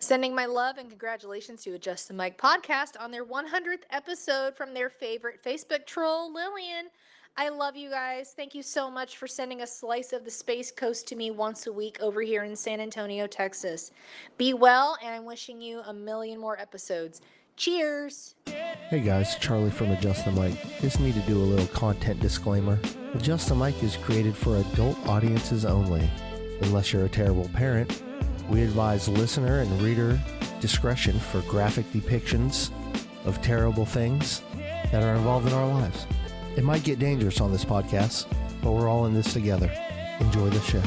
Sending my love and congratulations to Adjust the Mic podcast on their 100th episode from their favorite Facebook troll, Lillian. I love you guys. Thank you so much for sending a slice of the Space Coast to me once a week over here in San Antonio, Texas. Be well, and I'm wishing you a million more episodes. Cheers! Hey guys, Charlie from Adjust the Mic. Just need to do a little content disclaimer. Adjust the Mic is created for adult audiences only. Unless you're a terrible parent, we advise listener and reader discretion for graphic depictions of terrible things that are involved in our lives. It might get dangerous on this podcast, but we're all in this together. Enjoy the show.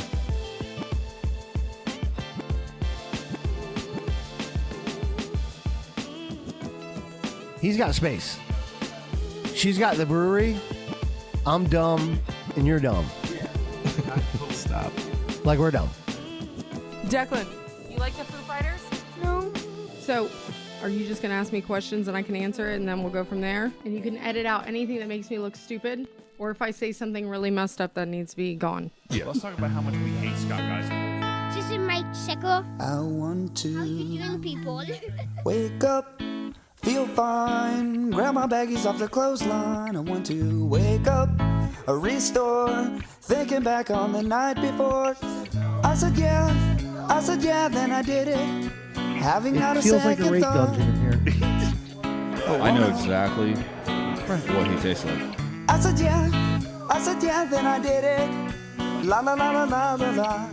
He's got space. She's got the brewery. I'm dumb, and you're dumb. Stop. Like we're dumb. Declan, you like the Foo Fighters? No. So, are you just going to ask me questions and I can answer it and then we'll go from there? And you can edit out anything that makes me look stupid? Or if I say something really messed up that needs to be gone? Yeah. Let's talk about how much we hate Scott, guys. This is Mike Sickle. I want to How you doing, people? wake up, feel fine, grab my baggies off the clothesline. I want to wake up, restore, thinking back on the night before. I said yeah, then I did it. Having not It a feels like second a rape thought. dungeon in here. I know exactly what he tastes like. I said yeah, then I did it. La la la la la la la.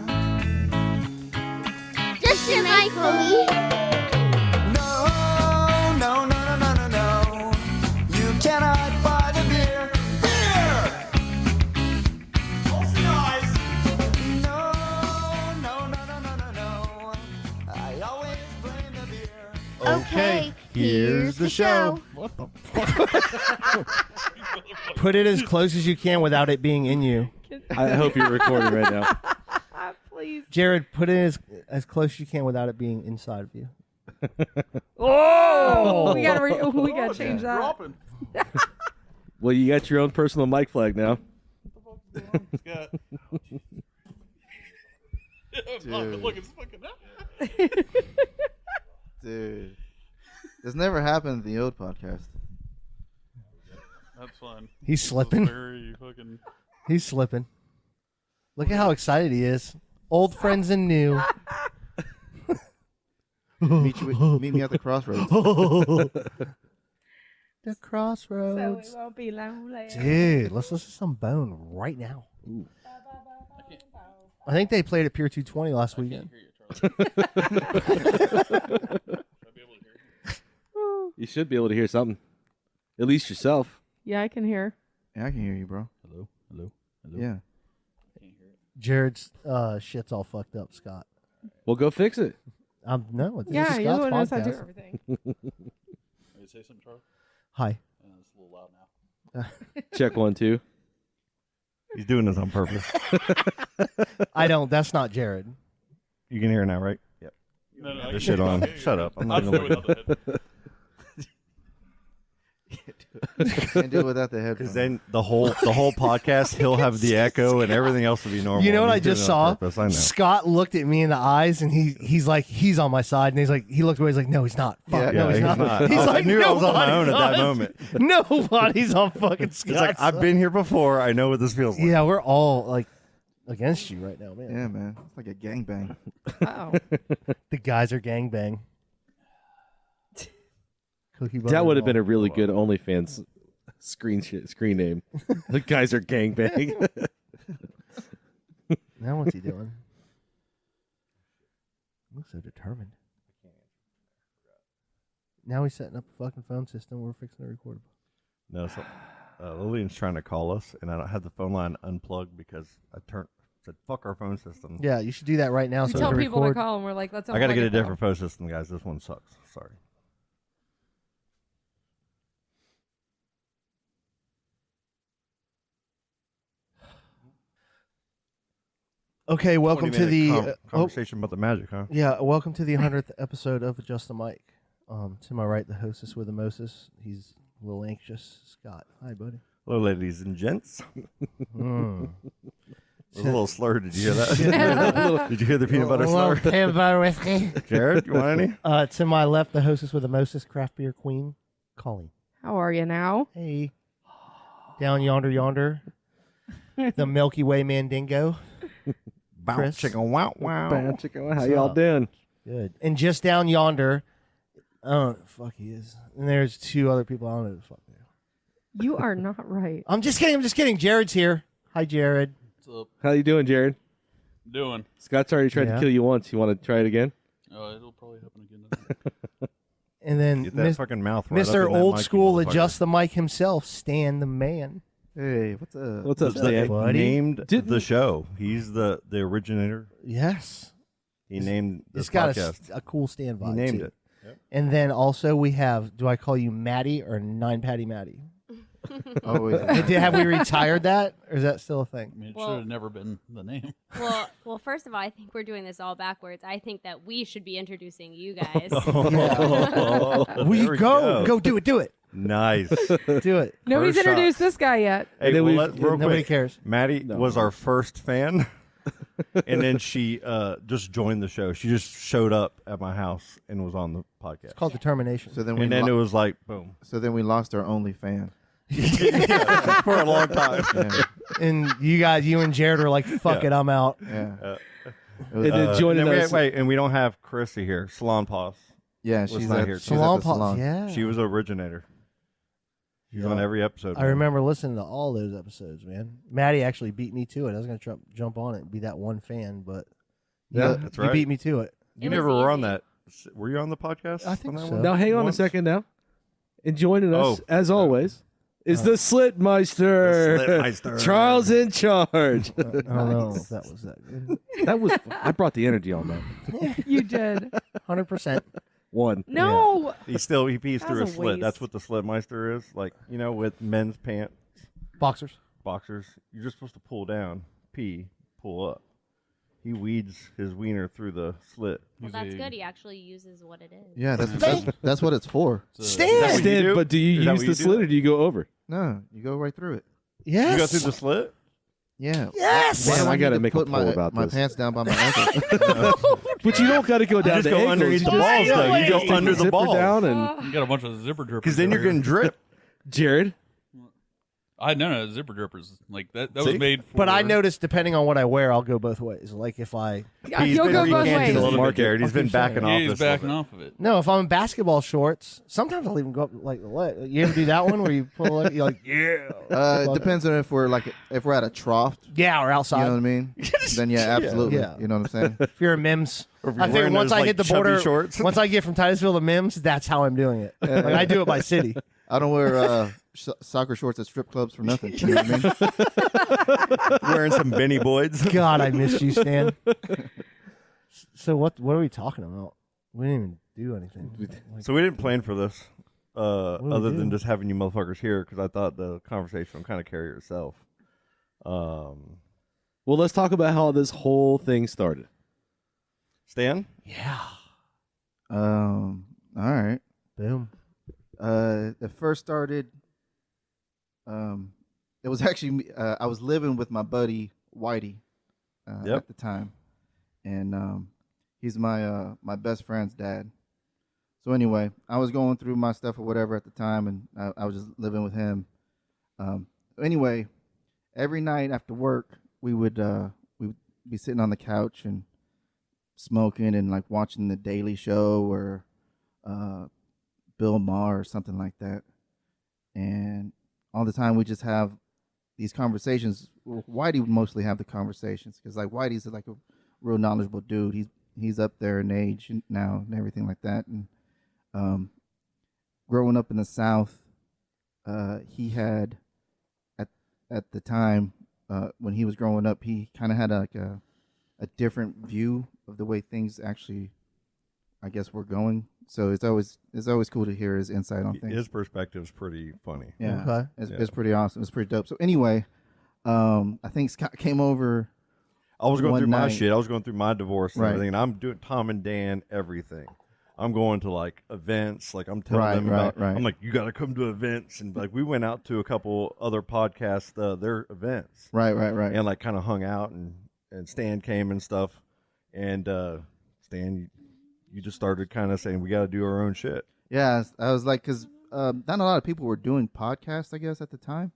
This is Mike, Colleen. No, no, no, no, no, no, no. You cannot buy the beer. Open your eyes. No, no, no, no, no, no, no. I always blame the beer. Okay, here's the show. Put it as close as you can without it being in you. I hope you're recording right now. Please. Jared, put it as close as you can without it being inside of you. Oh! we gotta change that. Well, you got your own personal mic flag now. Dude. This never happened in the old podcast. That's fun. He's slipping. Very fucking... He's slipping. Look at how excited he is. Old friends and new. Meet me at the crossroads. The crossroads. So it won't be lonely. Dude, let's listen to some Bone right now. Ooh. I think they played at Pier 220 last weekend. You should be able to hear something. At least yourself. Yeah, I can hear. Yeah, I can hear you, bro. Hello? Yeah. Jared's shit's all fucked up, Scott. Well, go fix it. No, it's Yeah, you're the one who knows Scott's how to do podcast. everything. Are you say something, Charlie? Hi. It's a little loud now. Check 1, 2. He's doing this on purpose. I don't. That's not Jared. You can hear now, right? Yep. No, I The can shit hear you. on. I can hear you. Shut up. I'm I'll not do it gonna without the head. Can't do it without the headphones. Because then the whole podcast, he'll have the echo and everything else will be normal. You know what He's I doing just it on saw? purpose, I know. Scott looked at me in the eyes, and he's like, he's on my side, and he looked away. He's like, no, he's not. Fuck, Yeah, no, he's not. He's I like, knew I was on my "Nobody own at that does." moment. Nobody's on fucking Scott's He's like, I've side. been here before. I know what this feels like. Yeah, we're all like against you right now, man. Yeah, man. It's like a gangbang. Oh. The guys are gangbang. Cookie butter That would have been a and really good OnlyFans screen name. The guys are gangbang. all. Now what's he doing? Looks so determined. Now he's setting up a fucking phone system. We're fixing to record. No, so Lillian's trying to call us, and I don't have the phone line unplugged because I said, fuck our phone system. Yeah, you should do that right now. We So tell we can people record. to call and we're like, let's I got to unplug get it, a though. different phone system, guys. This one sucks. Sorry. Okay, welcome to 20-minute the conversation about the magic, huh? Yeah, welcome to the 100th episode of Adjust the Mic. To my right, the hostess with the mostest. He's a little anxious. Scott, hi, buddy. Hello, ladies and gents. was a little slurred. Did you hear that? Did you hear the peanut butter slur? Peanut butter whiskey. Jared, you want any? To my left, the hostess with the mostest craft beer queen, Colleen. How are you now? Hey. Down yonder. The Milky Way Mandingo. Bow Chris. chicken, wow, wow. Bam, chicken. How What's y'all up? doing? Good. And just down yonder, I don't know who the fuck he is. And there's two other people. I don't know who the fuck they are. You are not right. I'm just kidding. Jared's here. Hi, Jared. What's up? How you doing, Jared? Doing? Scott's already tried to kill you once. You want to try it again? It'll probably happen again. And then Get that fucking mouth right up Mr. in that Old mic, you School motherfucker. Adjust the Mic himself, Stan the Man. Hey, what's up? What's up, What's up, Stan? buddy? Named Didn't- the show. He's the originator. Yes. He named this It's got podcast. a cool stand vibe. He named too. it. And then also we have, do I call you Mattie or Nine Patty Mattie? Always. Have we retired that, or is that still a thing? I mean, it Well- should have never been the name. Well, first of all, I think we're doing this all backwards. I think that we should be introducing you guys. We There go do it, Nice. do it. Nobody's First shot. introduced this guy yet. Hey, then well, real Nobody quick, cares. Mattie No. was our first fan, and then she just joined the show. She just showed up at my house and was on the podcast. It's called determination. So then we And then it was like, boom. lost our only fan. For a long time. Yeah. And you and Jared were like, "Fuck it, I'm out." Yeah. And then joining and then us. wait, and we don't have Chrissy here. Salon Paws. Yeah, Was she's not at, here. she's Salon at the Paws, salon. yeah. She was an originator. She's on every episode. I remember listening to all those episodes, man. Mattie actually beat me to it. I was gonna jump on it and be that one fan, but Yeah, that's you right. beat me to it. You It never was were on easy. that. Were you on the podcast? I think on that so. one? Now, hang on Once? a second now. And joining us, Oh. as always, is the Slitmeister. The Slitmeister. Charles in charge. I don't know if that was that good. That was. I brought the energy on that. You did. 100%. One. No. He pees That through a was a slit. That's waste. what the Slitmeister is. Like, with men's pants, Boxers. boxers, you're just supposed to pull down, pee, pull up. He weeds his wiener through the slit. Well, that's good. He actually uses what it is. Yeah, that's what it's for. Stan! what you Stan, do? but do you Is that use what the you do? slit or do you go over? No, you go right through it. Yes. You go through the slit? Yeah. Yes! Why do Damn, I need gotta to make a put poll my, about my this. pants down by my ankles. But you don't got to go down just the go ankles. underneath You the just- balls, though. You go stick under the zipper balls. down and You got a bunch of zipper drippers. Because then you're over here. getting dripped. Jared. No, zipper drippers. Like that was See? made for. But I noticed, depending on what I wear, I'll go both ways. Like if I, Yeah, He's you'll been go both recanted ways. a little bit, Market. Jared. He's been I'm backing off He's this. a little backing bit. off of it. no, if I'm in basketball shorts, sometimes I'll even go up like the leg. You ever do that one where you pull it? You're like, yeah. It depends on if we're at a trough. Yeah, or You know outside. what I mean? Then yeah, absolutely. Yeah. You know what I'm saying? If you're a Mims, Or if you're I figure wearing once those, I like, hit the chubby border, shorts. once I get from Titusville to Mims, that's how I'm doing it. Like I do it by city. I don't wear soccer shorts at strip clubs for nothing. You know what I mean? Wearing some Benny Boyds. God, I missed you, Stan. So what are we talking about? We didn't even do anything. Like, So we didn't plan for this, do we other than do? just having you motherfuckers here, because I thought the conversation would kind of carry itself. Well, let's talk about how this whole thing started. Stan? yeah. All right. Boom. It first started. It was actually I was living with my buddy Whitey Yep. at the time, and he's my best friend's dad. So anyway, I was going through my stuff or whatever at the time, and I was just living with him. Anyway, every night after work, we would be sitting on the couch and smoking and like watching the Daily Show or Bill Maher or something like that. And all the time we just have these conversations. Well, Whitey would mostly have the conversations because like Whitey's like a real knowledgeable dude. He's up there in age now and everything like that. And growing up in the South, he had at the time when he was growing up, he kind of had a different view of the way things actually, I guess, were going. So it's always cool to hear his insight on things. His perspective's pretty funny. Yeah, Okay. it's pretty awesome. It's pretty dope. So anyway, I think Scott came over. I was going one through my night. shit. I was going through my divorce and Right. everything, and I'm doing Tom and Dan everything. I'm going to like events, like I'm telling them about. Right. I'm like, you got to come to events, and like we went out to a couple other podcasts, their events, Right. and like kind of hung out, and Stan came and stuff, and Stan, you just started kind of saying we got to do our own shit. Yeah, I was like, because not a lot of people were doing podcasts, I guess, at the time.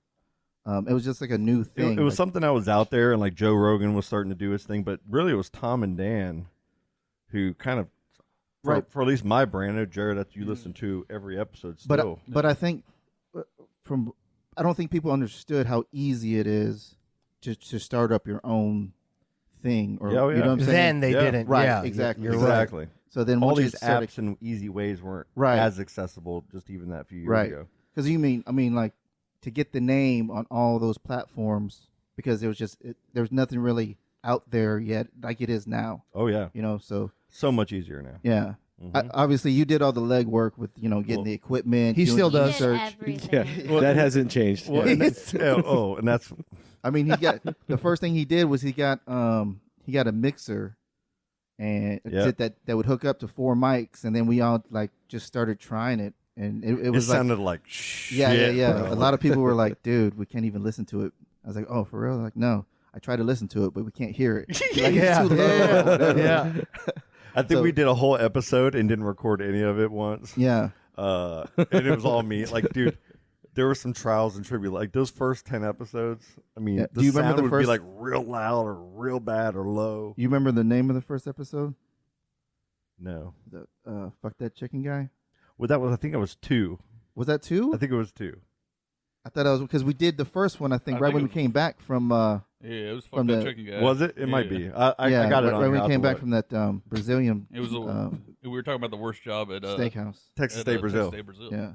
It was just like a new thing. It was like, something that was out there, and like Joe Rogan was starting to do his thing, but really it was Tom and Dan who kind of, for at least my brand, I know, Jared, that you listen to every episode still. But I think I don't think people understood how easy it is to start up your own thing. Or, you know what I'm saying? Then they didn't. Right, Yeah, exactly. You're exactly. Right. So then all once these you started, apps and easy ways weren't Right. as accessible just even that few years ago. Because I mean, like to get the name on all those platforms, because there's nothing really out there yet like it is now. Oh yeah, you know, so much easier now. Yeah. Obviously, you did all the legwork with getting the equipment. He still does. Research. Yeah, that hasn't changed. Well, and that's. I mean, he got the first thing he did was he got a mixer, and that would hook up to 4 mics, and then we all like just started trying it, and it was sounded like shit. Yeah. Bro. A lot of people were like, "Dude, we can't even listen to it." I was like, "Oh, for real?" Like, no. I tried to listen to it, but we can't hear it. Like, it's too low. Yeah. I think we did a whole episode and didn't record any of it once. Yeah. And it was all me. Like, dude, there were some trials and tribulations. Like, those first 10 episodes, I mean, Yeah. the Do you sound remember the would be, first- like, real loud or real bad or low. You remember the name of the first episode? No. The Fuck That Chicken Guy? Well, I think it was 2. Was that 2? I think it was 2. I thought it was because we did the first one, I think, right when we came back from... Yeah, it was from Fuck That the- Chicken Guy. Was it? It might be. I got it on right when we How came to back What. from that Brazilian It was we were talking about the worst job at steakhouse. Texas at, State, Brazil. Texas State, Brazil. Yeah.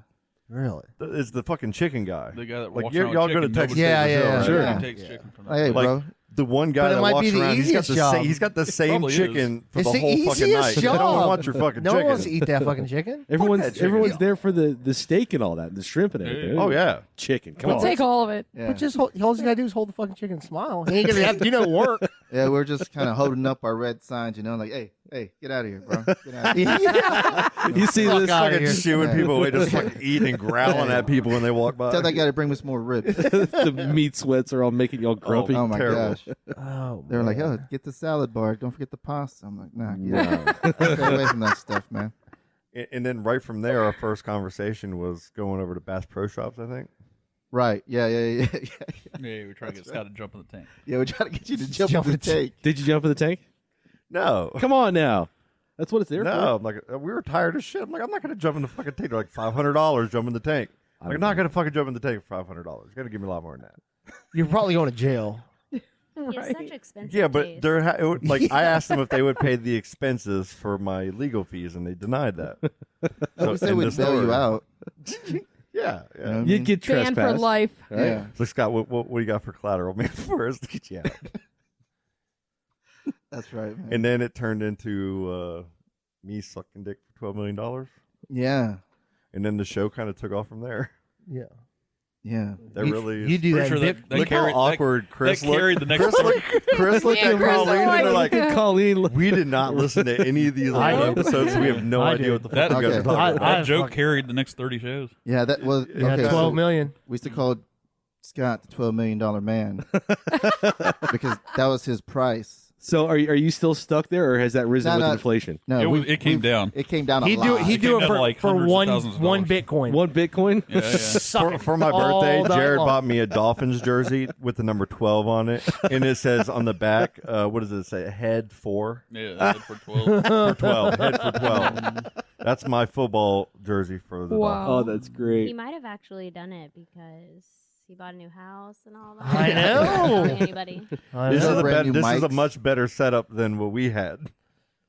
Really? It's the fucking chicken guy. The guy that like walks y'all around with go to chicken, Texas nobody State, Yeah, Brazil, yeah, right? sure. Nobody Yeah. takes chicken from Hey, that. Like, bro. the one guy But it that might walks be the around, easiest job. he's got the same Probably chicken for It's the the whole fucking easiest night. They job. don't want your fucking No chicken. one wants to eat that fucking chicken. Everyone's there for the steak and all that, the shrimp and everything. Oh yeah, chicken. Come We'll on. take all of it. Yeah. But just all you gotta do is hold the fucking chicken and smile. He ain't gonna have to do no work. Yeah, we're just kind of holding up our red signs, like, hey, get out of here, bro. Get out of here. You see Fuck this outta fucking here. shooing Yeah. people away, just fucking eating and growling at people when they walk by. Tell that guy to bring us more ribs. the meat sweats are all making y'all grumpy. Oh my terrible. gosh. Oh, They were like, man. "Oh, get the salad bar. Don't forget the pasta." I'm like, "Nah, stay away from that stuff, man." And then right from there, our first conversation was going over to Bass Pro Shops, I think. Right? Yeah. Yeah, we're trying to get Scott to jump in the tank. Yeah, we're trying to get you to jump Jump in the in the tank. tank. Did you jump in the tank? No. Come on now. That's what it's there No, I'm like, we were tired as shit. I'm like, I'm not going to jump in the fucking tank. They're like, $500 jump in the tank. I'm like, I'm not going to fucking jump in the tank for $500. You're going to give me a lot more than that. You're probably going to jail. You have such expensive Yeah, but taste. like I asked them if they would pay the expenses for my legal fees, and they denied that. I wish they in would the bail you story- out. Yeah, yeah. You know what I You'd mean? get Banned trespassed. for life. Right? Yeah. So Scott, what do you got for collateral, man, for us to get you out? That's right, man. And then it turned into me sucking dick for $12 million. Yeah. And then the show kind of took off from there. Yeah. Yeah. That really is. You do that. Pretty sure dip- that Look how carried, awkward Chris that carried the looked. next Chris looked Yeah, at Chris Colleen looked and they're like- like, Colleen. we did not listen to any of these I old did. episodes, so we have no I idea did. what the That- fuck you guys are Okay. talking about. I that joke fucking- carried the next 30 shows. Yeah. That was Yeah, okay. 12 so million. we used to call Scott the $12 million man because that was his price. So are you still stuck there, or has that risen No, with no. inflation? No, It came down. It came down a He'd lot. do It do came it down for, to like for hundreds of one thousands of one dollars. Bitcoin. One Bitcoin? Yeah, yeah. Suck it For my all birthday, night Jared long. bought me a Dolphins jersey with the number 12 on it, and it says on the back, what does it say? Head 4 Yeah, that's for 12. for 12. Head for 12. That's my football jersey for the Wow. Oh, that's He great. might have actually done it because he bought a new house and all that. I know. Not telling anybody. I This know. is a Brand new this is a mics. much better setup than what we had.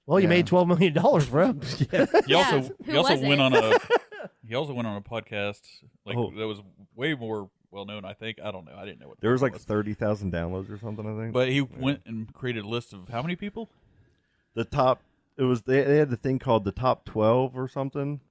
Well, you Yeah. made $12 million, bro. He Yeah, also who he also was went it? on a he also went on a podcast like Oh. that was way more well known. I think I don't know. I didn't know what There was it like 30,000 downloads or something, I think. But he went and created a list of how many people? the top, it was they had the thing called the top 12 or something,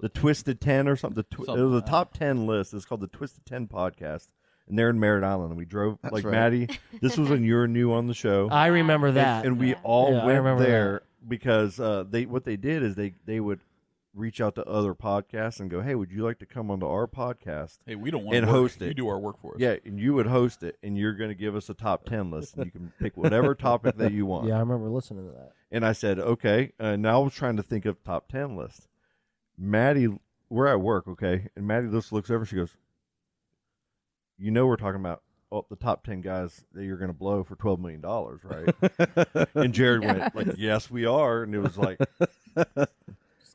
the Twisted 10 or something. It was a top 10 list. It's called the Twisted 10 podcast, and they're in Merritt Island. And we drove That's like right. Mattie. This was when you were new on the show. I remember that. And we all Yeah, I went remember there because what they did is they would reach out to other podcasts and go, hey, would you like to come onto our podcast? Hey, we don't want and to host it. You do our work for us. Yeah, and you would host it, and you're going to give us a top 10 list, and you can pick whatever topic that you want. Yeah, I remember listening to that. And I said, okay. Now I was trying to think of top 10 list. Mattie, we're at work, okay? And Mattie just looks over, she goes, we're talking about the top 10 guys that you're going to blow for $12 million, right? And Jared went, like, yes, we are. And it was like,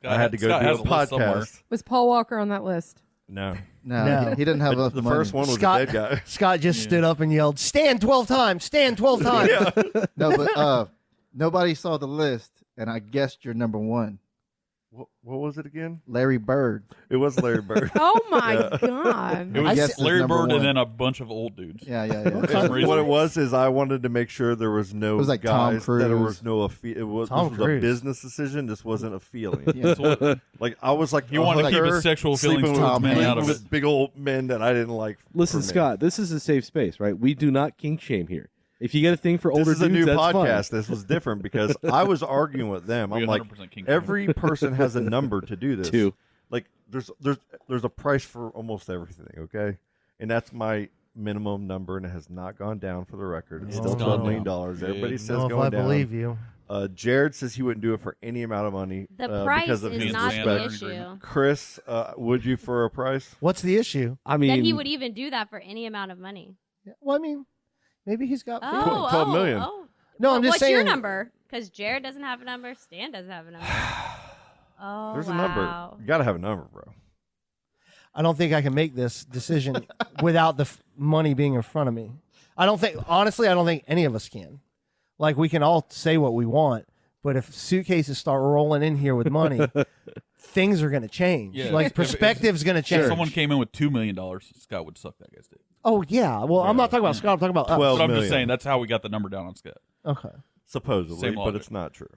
I had to go do a podcast. Was Paul Walker on that list? No. No, he didn't have enough The money. first one was Scott, a dead guy. Scott just stood up and yelled, "Stand 12 times! Stand 12 times!" No, but nobody saw the list, and I guessed you're number one. What was it again? Larry Bird. It was Larry Bird. Oh my god! It was guess Larry number Bird one. and then a bunch of old dudes. Yeah. What it was is I wanted to make sure there was no was like Tom guys, that there Cruise. was no this was a Cruise. business decision. This wasn't a feeling. Yeah. Like I was like You want to keep his sexual feelings sleeping towards with, men out of with it. big old men that I didn't like. Listen, for men. Scott, this is a safe space, right? We do not kink shame here. If you get a thing for older This is a dudes, new that's podcast. fine. This was different because I was arguing with them. We I'm like, 100% kink every person has a number to do this. Two. Like there's a price for almost everything. Okay, and that's my minimum number, and it has not gone down for the record. It's It's still gone $12 million. down. Everybody Yeah. says Well, if going I down. believe you. Jared says he wouldn't do it for any amount of money. The price because of is his not respect. the issue. Chris, would you for a price? What's the issue? I mean, That he would even do that for any amount of money. Well, I mean, maybe he's got. Oh, 12 million. Oh. No, I'm just What's saying. your number? Because Jared doesn't have a number. Stan doesn't have a number. Oh, There's wow. a number. You got to have a number, bro. I don't think I can make this decision without the money being in front of me. Honestly, I don't think any of us can. Like, we can all say what we want, but if suitcases start rolling in here with money, things are going to change. Yeah. Like, If- perspective's going to If change. someone came in with $2 million, Scott would suck that guy's dick. Oh, yeah. Well, I'm not talking about Scott. I'm talking about us. 12 But I'm million. just saying that's how we got the number down on Scott. Okay. Supposedly, Same but logic. it's not true.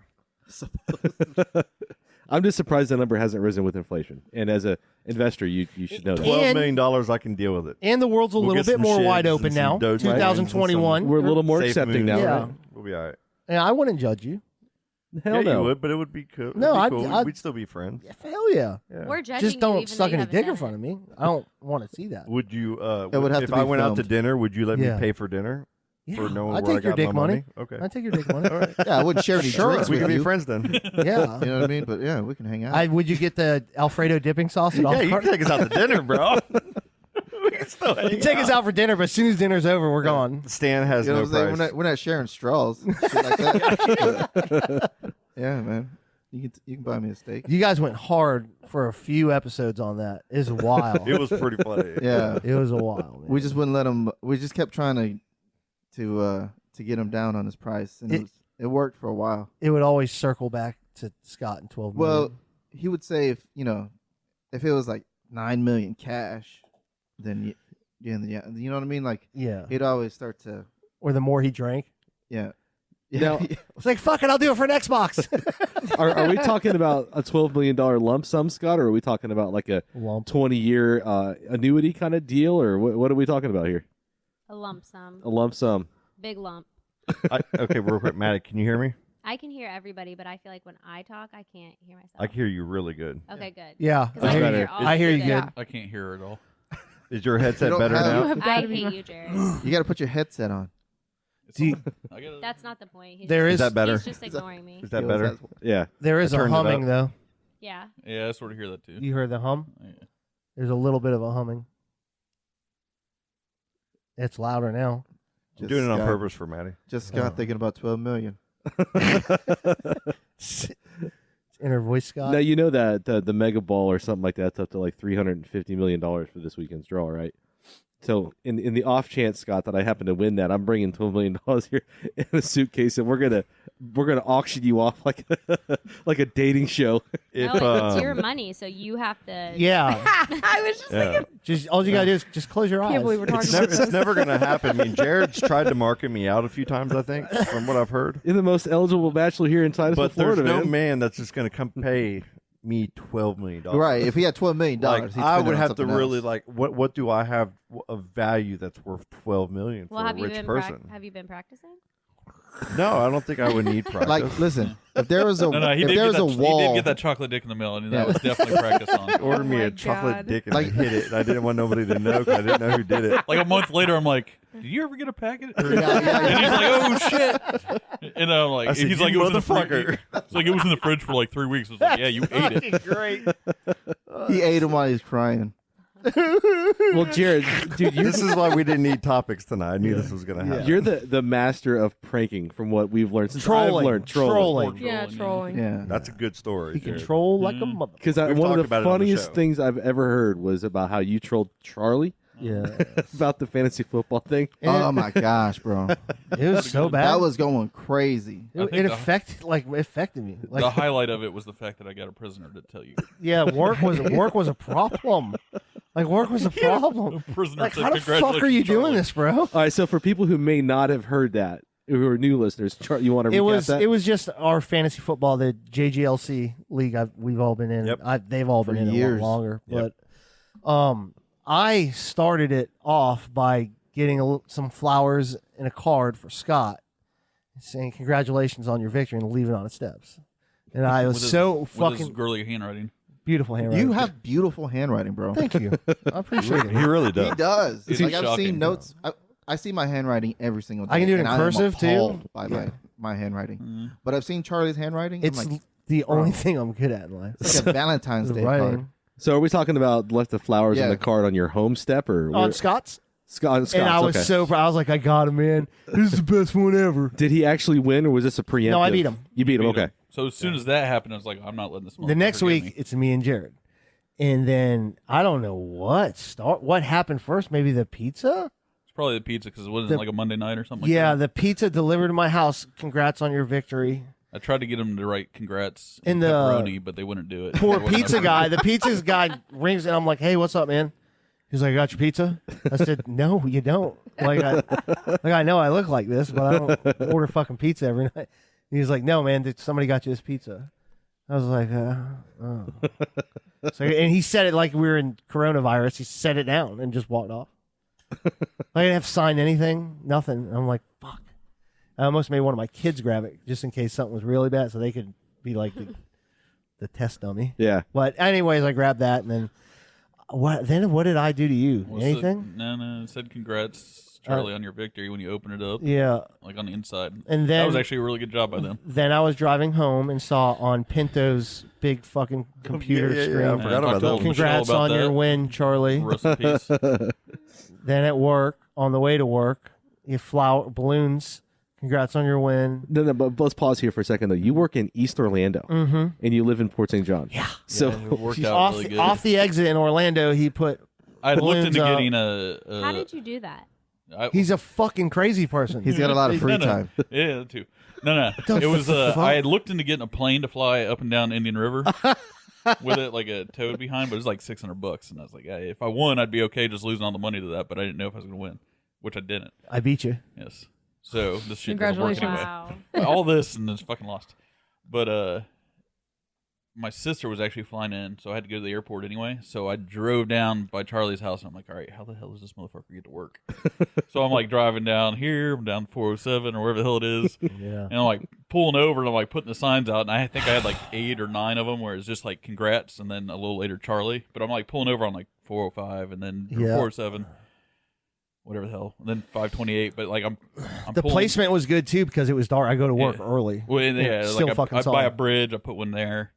I'm just surprised the number hasn't risen with inflation. And as an investor, you should know that. $12 million, I can deal with it. And the world's a We'll little get bit some more wide shigs open and some now. Doge coins and 2021. We're a little more Safe accepting moves. now, Yeah. right? We'll be all right. And I wouldn't judge you. Hell yeah, no. you would, but it would be cool. No, It'd I'd- be cool. I'd- We'd still be friends. Hell yeah. Yeah. We're judging Just you don't even suck though you any haven't dick in done front it. of me. I don't want to see that. Would you? It would have if to I be went out to filmed. dinner, would you let Yeah. me pay for dinner? Yeah, For knowing I'd where I take your got dick my money. Okay. I'd take your dick money. All right. Yeah, I wouldn't share any Sure. drinks We with can be you. friends then. Yeah. You know what I mean? But yeah, we can hang out. Would you get the Alfredo dipping sauce at Yeah, Olive you can Garden? take us out to dinner, bro. We can still hang You take us out for dinner, but as soon as dinner's over, we're gone. Stan has You know no what I'm saying? price. We're not sharing straws. Shit like that. Yeah, man. You can buy me a steak. You guys went hard for a few episodes on that. It's wild. It was pretty funny. Yeah. It was a while. Man. We just wouldn't let him. We just kept trying to get him down on his price, and it worked for a while. It would always circle back to Scott and 12 million. Well, he would say if it was like 9 million cash, then yeah, you know what I mean. Like yeah. he'd always start to Or the more he drank. yeah. Now- It's like, fuck it, I'll do it for an Xbox. Are we talking about a $12 million lump sum, Scott, or are we talking about like a Lump. 20-year annuity kind of deal, or what are we talking about here? A lump sum. A lump sum. Big lump. Okay, real quick, Mattie, can you hear me? I can hear everybody, but I feel like when I talk, I can't hear myself. I can hear you really good. Okay, good. Yeah. 'Cause I can hear all I hear you good. good. I can't hear her at all. Is your headset don't better have- now? You have I got to be. hate you, Jared. You got to put your headset on. I gotta, That's not the point. He's There just, is that better? He's just ignoring me. Is that Yeah, better? that's- Yeah. There is I a turned it humming, up. though. Yeah. yeah, I sort of hear that too. You heard the hum? Yeah. There's a little bit of a humming. It's louder now. I'm doing it on Scott- purpose for Mattie. Just Scott thinking about 12 million. It's inner voice, Scott. Now, you know that the Mega Ball or something like that's up to like $350 million for this weekend's draw, right? So in the off chance, Scott, that I happen to win that, I'm bringing $12 million here in a suitcase, and we're gonna auction you off like like a dating show. If, no, it's your money, so you have to. Yeah. I was just yeah. Just all you gotta do is just close your eyes. Can't believe we're talking It's about never, this. it's never going to happen. I mean, Jared's tried to market me out a few times, I think, from what I've heard. You're the most eligible bachelor here in Titusville, But there's Florida, no man. man that's just going to come pay me $12 million. Right. If he had $12 million, Like, he'd spend I it would on have to something really else. like what do I have of value that's worth $12 million Well, for have a you rich been person? have you been practicing? No, I don't think I would need practice. Like, listen, if there was a No, he if did there get was a that, wall, He did get that chocolate dick in the mail, and that was definitely practice on. Order me my a chocolate God. dick and Like- I hit it. And I didn't want nobody to know because I didn't know who did it. Like a month later, I'm like, "Did you ever get a packet?" And he's yeah. like, "Oh shit!" And I'm like, I said, "He's "You like, it was in the motherfucker." fridge." It's like it was in the fridge for like 3 weeks. I was like, "Yeah, you ate it." Great. he ate him while he was crying. Well, Jared, dude, This is why we didn't need topics tonight. I knew this was going to happen. you're the master of pranking from what we've learned since Trolling. I've learned Trolling. Yeah, trolling. Yeah. That's a good story. He can Jared. troll like a mother. Because We've one talked of the about it on the funniest show. things I've ever heard was about how you trolled Charley Yeah. about the fantasy football thing. Oh my gosh, bro, It was so bad. that was going crazy. I It, think it the- affected me. Like, The highlight of it was the fact that I got a prisoner to tell you. yeah, work was a problem. Like work was a problem. The prisoner Like said, how the fuck are you "Congratulations, doing Charley." this, bro? All right, so for people who may not have heard that, who are new listeners, you want to recap that? It was just our fantasy football, the JGLC league we've all been in. Yep. They've all For been in years. a lot longer. Yep. But I started it off by getting some flowers and a card for Scott, saying congratulations on your victory and leaving on the steps. And I was With his- so with his fucking girly handwriting. beautiful handwriting. You have beautiful handwriting, bro. Thank you. I appreciate He it. really He does. does. It's Like I've shocking. seen notes. I see my handwriting every single day. I can do it and in I am cursive, too. appalled by Yeah. my handwriting. Mhm. But I've seen Charlie's handwriting. It's I'm like, the bro. only thing I'm good at in life. it's like a Valentine's Day card. Writing. So are we talking about left the flowers Yeah. and the card on your home step or On Scott's? Scott's? And I was okay. so proud. I was like, I got him, man. This is the best one ever. Did he actually win, or was this a preemptive? No, I beat him. You beat him. Beat Okay. him. So as soon as that happened, I was like, I'm not letting this. The next motherfucker get week, me. it's me and Jared. And then I don't know what happened first. Maybe the pizza? It's probably the pizza because it wasn't The- like a Monday night or something. Yeah, like that. the pizza delivered to my house. Congrats on your victory. I tried to get him to write congrats And and the pepperoni, but they wouldn't do it. Poor They wouldn't pizza have- guy. The pizza guy rings and I'm like, hey, what's up, man? He's like, I got your pizza? I said, no, you don't. Like I know I look like this, but I don't order fucking pizza every night. He's like, no, man, somebody got you this pizza. I was like, oh. So, and he said it like we were in coronavirus. He set it down and just walked off. I didn't have to sign anything, nothing. I'm like, fuck. I almost made one of my kids grab it just in case something was really bad so they could be like the test dummy. Yeah. But anyways, I grabbed that and then what did I do to you? Well, Anything? No. It said congrats, Charlie, on your victory when you open it up. Yeah. Like on the inside. And that then was actually a really good job by them. Then I was driving home and saw on Pinto's big fucking computer Yeah, screen. I forgot about that. Congrats on your win, Charlie. Rest in peace. Then at work, on the way to work, you balloons. Congrats on your win. No, but let's pause here for a second though. You work in East Orlando, Mhm. and you live in Port St. John. Yeah. So Yeah, it worked out Off, really good. off the exit in Orlando, he put. I had looked balloons into up. getting a. How did you do that? He's a fucking crazy person. He's got a lot of free No. time. Yeah, that too. No. The It was. fuck? I had looked into getting a plane to fly up and down Indian River with it like a toad behind, but it was like $600, and I was like, hey, if I won, I'd be okay just losing all the money to that, but I didn't know if I was going to win, which I didn't. I beat you. Yes. So this shit doesn't work anyway. Wow. All this and then fucking lost. But my sister was actually flying in, so I had to go to the airport anyway. So I drove down by Charlie's house, and I'm like, all right, how the hell does this motherfucker get to work? So I'm like driving down here, I'm down 407 or wherever the hell it is. Yeah. And I'm like pulling over, and I'm like putting the signs out, and I think I had like 8 or 9 of them where it's just like congrats, and then a little later Charlie. But I'm like pulling over on like 405 and then or Yeah. 407. Whatever the hell, and then 528. But like I'm The pulling, placement was good too because it was dark. I go to work Yeah. early. Well, and yeah, Still like fucking I saw buy a it. bridge, I put one there,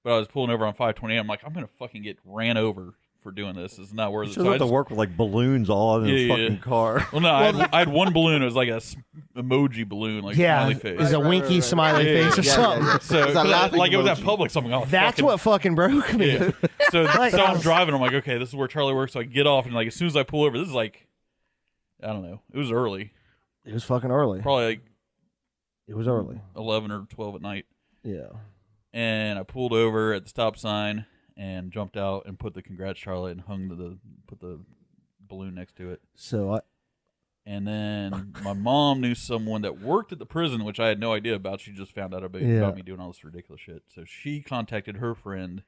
but I was pulling over on 528. I'm like, I'm gonna fucking get ran over for doing this. It's not worth You it. should So I have to just- work with like balloons all in his fucking car. Well, no, I had one balloon. It was like a emoji balloon, like Yeah, smiley it face. was a winky smiley face or something. So It's a 'cause laughing like it was at emoji. public. So I'm like, oh, That's fucking, what fucking broke me. Yeah. So Like, so I'm driving. I'm like, okay, this is where Charlie works. So I get off, and like as soon as I pull over, this is like, I don't know. It was early, It was fucking early. probably like It was early. 11 or 12 at night. Yeah. And I pulled over at the stop sign and jumped out and put the congrats Charlie and put the balloon next to it. So And then my mom knew someone that worked at the prison, which I had no idea about. She just found out about me doing all this ridiculous shit. So she contacted her friend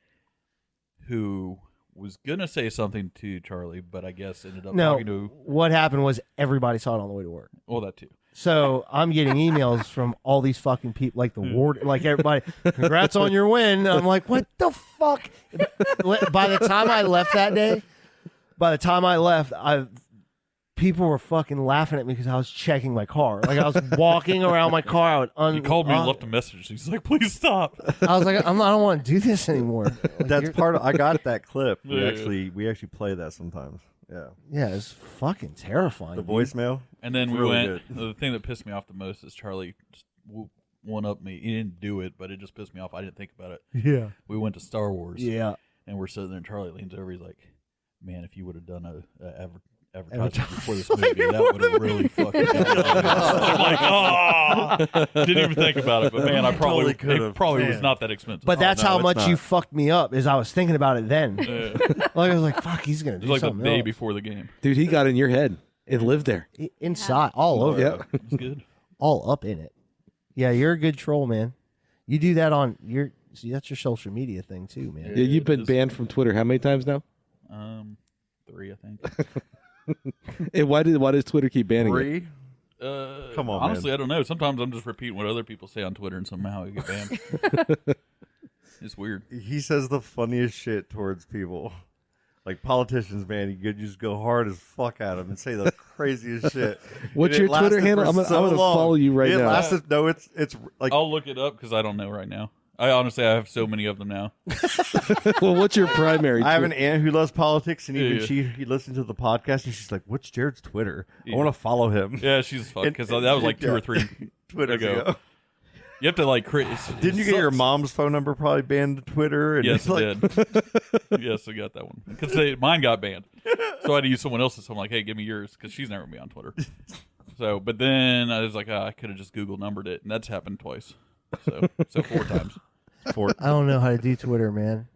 who was going to say something to Charlie, but I guess ended up no, talking to, what happened was everybody saw it on the way to work. well, that too. So I'm getting emails from all these fucking people, like the ward, like everybody. Congrats on your win. I'm like, what the fuck? By the time I left that day, people were fucking laughing at me because I was checking my car. Like I was walking around my car. He called me and left a message. He's like, "Please stop." I was like, I don't want to do this anymore. Like, That's part of. I got that clip. Yeah. We actually play that sometimes. Yeah. Yeah, it's fucking terrifying. The dude. voicemail. And then It's we really went. good. The thing that pissed me off the most is Charlie one up me. He didn't do it, but it just pissed me off. I didn't think about it. Yeah. We went to Star Wars. Yeah. And we're sitting there, and Charlie leans over. He's like, "Man, if you would have done a advertisement before this movie, that would have really fucking done it." I'm like, oh, didn't even think about it. But man, I probably Totally could've. it probably was Man. not that expensive. But that's no, how it's much not. you fucked me up. Is I was thinking about it then. Yeah. Like I was like, fuck, he's gonna It do was like the something day else. before the game. Dude, he got in your head and lived there. Inside, all over, Yeah. It's good. all up in it. Yeah, you're a good troll, man. You do that on your. See, that's your social media thing too, man. Yeah, you've been Just- banned from Twitter how many times now? 3, I think. And why does Twitter keep banning it? 3. Come on, honestly, man. I don't know. Sometimes I'm just repeating what other people say on Twitter, and somehow I get banned. It's weird. He says the funniest shit towards people. Like politicians, man, you could just go hard as fuck at them and say the craziest shit. What's And it your Twitter lasted handle? for I'm gonna so long. follow you right it now. Lasted, no, it's like I'll look it up because I don't know right now. I honestly have so many of them now. Well, what's your primary? I have an aunt who loves politics, and even Yeah. he listens to the podcast, and she's like, "What's Jared's Twitter? Yeah. I want to follow him." Yeah, she's fucked because that was like 2 or 3 Twitter ago. You have to like create. Didn't you get your mom's phone number probably banned to Twitter? And Yes, it's I like, did. Yes, I got that one because mine got banned, so I had to use someone else's. So I'm like, "Hey, give me yours," because she's never gonna be on Twitter. So, but then I was like, I could have just Google numbered it, and that's happened twice. So 4 times. I don't know how to do Twitter, man.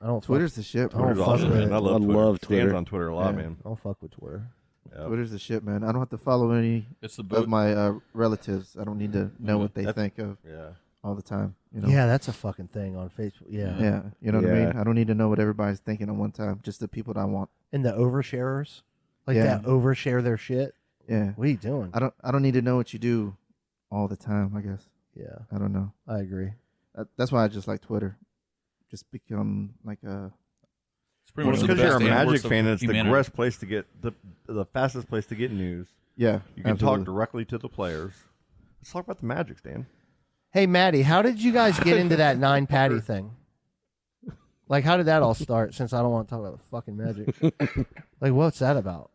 I don't. Twitter's the shit. I don't Twitter's fuck awesome, with man. it. I I love Twitter. love Stan's Twitter. on Twitter a lot, Yeah, man. I don't fuck with Twitter. Yep. Twitter's the shit, man. I don't have to follow any It's the of boat. my relatives. I don't need to know what they That's- think of Yeah. all the time. You know? Yeah, that's a fucking thing on Facebook. Yeah. Yeah. You know what I Yeah. mean? I don't need to know what everybody's thinking at one time. Just the people that I want. And the oversharers, like Yeah. that overshare their shit. Yeah. What are you doing? I don't need to know what you do all the time, I guess. Yeah, I don't know. I agree. That's why I just like Twitter. Just become like a It's pretty Well, much it's the because you're a best Magic analyst of fan. It's the humanity. best place to get the fastest place to get news. yeah. You can absolutely. talk directly to the players. Let's talk about the Magic, Stan. Hey, Mattie, how did you guys get into that 9 Patty thing? Like, how did that all start? Since I don't want to talk about the fucking Magic. Like, what's that about?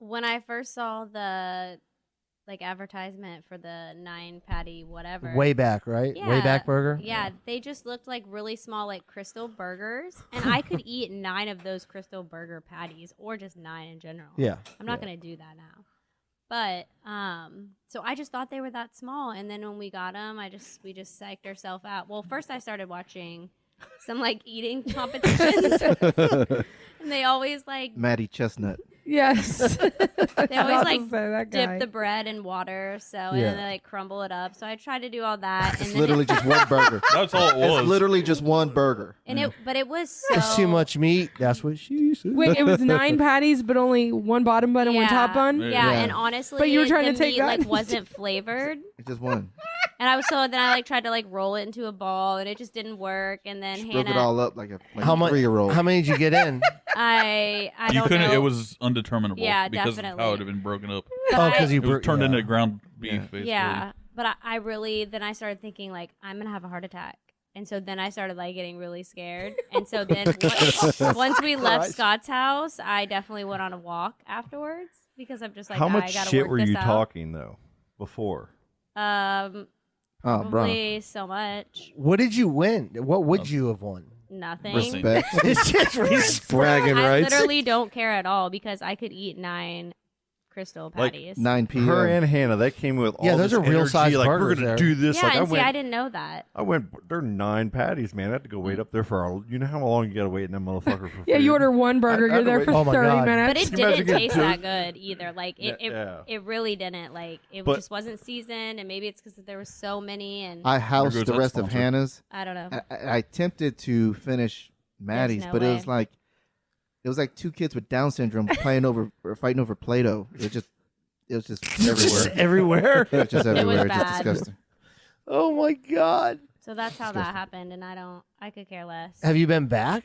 When I first saw the advertisement for the 9 patty whatever. Way back, right? Yeah, Way back burger. Yeah, they just looked like really small, like crystal burgers, and I could eat 9 of those crystal burger patties, or just 9 in general. Yeah. I'm not gonna do that now, but so I just thought they were that small, and then when we got them, we just psyched ourselves out. Well, first I started watching some eating competitions, and they always Mattie Chestnut. Yes. they always that dip guy. the bread in water, and Yeah. then they crumble it up. So I tried to do all that, and It's then literally just one burger. That's all it was. It's literally just one burger. but it was so It's too much meat. That's what she said. Wait, it was 9 patties, but only 1 bottom bun and 1 top bun? Yeah, Yeah. and honestly, But you were trying the to take meat that? wasn't flavored. It's just one. And then I tried to roll it into a ball, and it just didn't work. And then She broke Hannah, it all up like a How much? 3-year-old. How many did you get in? I You don't couldn't. know. It was undeterminable. Yeah, because definitely. of how it had been broken up. But Oh, I- because you It was turned yeah. into ground beef, Yeah. basically. yeah, but I really then I started thinking I'm gonna have a heart attack. And so then I started getting really scared. And so then once we left Scott's house, I definitely went on a walk afterwards because I'm just How I much gotta shit work were this you out. talking though before? Oh, bro. Probably so much. What did you win? What would you have won? Nothing. Respect. It's just respect. Bragging I rights. literally don't care at all because I could eat 9 crystal patties. 9 p.m. Her and Hannah, that came with all Yeah, those this are real energy, size we're burgers gonna there. do this. yeah, and I I didn't know that. they're 9 patties, man. I had to go wait up there for you know how long you gotta wait in that motherfucker for Yeah, food? you order 1 burger, I you're there wait- for Oh my 30 God. minutes. But it Can you imagine didn't getting taste two? that good either. Yeah. It really didn't. It But- just wasn't seasoned, and maybe it's because there was so many, and I There housed goes the that rest of sponsor. Hannah's. I don't know. I attempted to finish Maddie's, no but way. it was like 2 kids with Down syndrome playing over or fighting over Play-Doh. It just It was just Just everywhere. everywhere. It was just everywhere. It's just bad. disgusting. Oh my God. So that's how that happened, and I could care less. Have you been back?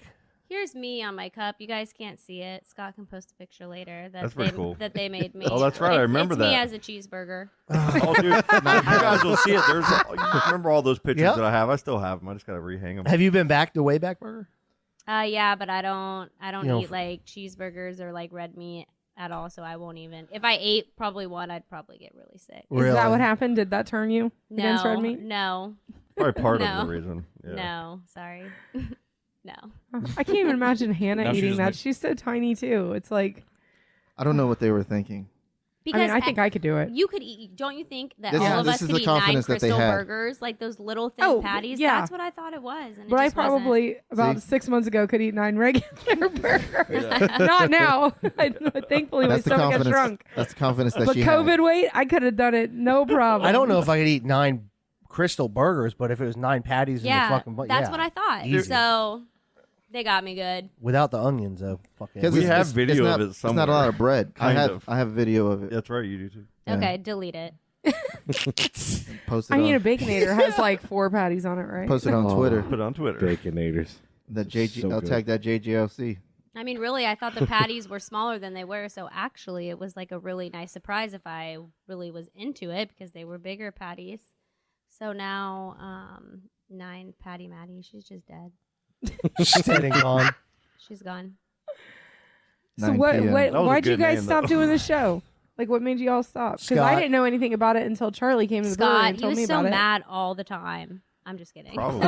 Here's me on my cup. You guys can't see it. Scott can post a picture later That's pretty cool. that they made me. Oh, that's right. I remember it's that. me as a cheeseburger. Oh, dude, you guys will see it. You remember all those pictures Yep. that I have? I still have them. I just got to rehang them. Have you been back to Wayback Burger? Yeah, but I don't You know, eat like cheeseburgers or like red meat at all, so I won't even. If I ate probably one, I'd probably get really sick. Really? Is that what happened? Did that turn you against red meat? No, Probably part No. of the reason. Yeah. no, sorry, no. I can't even imagine Hannah Now she eating just that. makes- She's so tiny too. It's like, I don't know what they were thinking. Because I mean, I think I could do it. you could eat. Don't you think that This all is- of this us is could the eat 9 confidence that they Crystal had. burgers, like those little thin Oh, patties? yeah. That's what I thought it was. And it But I just wasn't. probably about See? 6 months ago could eat 9 regular burgers. Not now. Thankfully, my That's the stomach has confidence. shrunk. That's the confidence that But she COVID had. weight, I could have done it no problem. I don't know if I could eat 9 Crystal burgers, but if it was 9 patties Yeah, in the fucking that's yeah, what I thought. easy. So they got me good. Without the onions, though. Fucking. 'Cause We it's- have it's- video it's of not, it It's not a somewhere. lot of bread. Kind I of. have video of it. That's right. You do too. Yeah. Okay, delete it. Post it I mean, a on, Baconator has like 4 patties on it, right? post it on Oh. Twitter. Put it on Twitter. Baconators. The JG. So I'll good. tag that JGLC. I mean, really, I thought the patties were smaller than they were. So actually, it was like a really nice surprise if I really was into it because they were bigger patties. So now, 9 Patty Mattie, she's just dead. She's dead and gone. She's gone. So 9 what? PM. What? That was a Why'd you good guys name, stop though. doing the show? Like, what made you all stop? Because I Scott. didn't know anything about it until Charlie came to the brewery Scott, and he told me was so about mad all the time. I'm just kidding. Probably.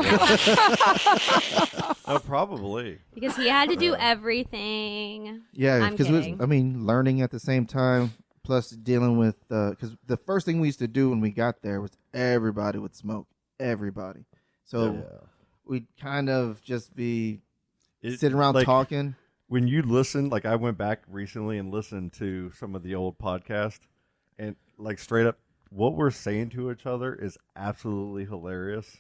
Oh, probably. Because he had to do everything. Yeah, I'm because kidding. I mean, learning at the same time, plus dealing with because the first thing we used to do when we got there was everybody would smoke, everybody. So we'd kind of just be sitting around like, talking. When you listen, like I went back recently and listened to some of the old podcasts, and like straight up, what we're saying to each other is absolutely hilarious,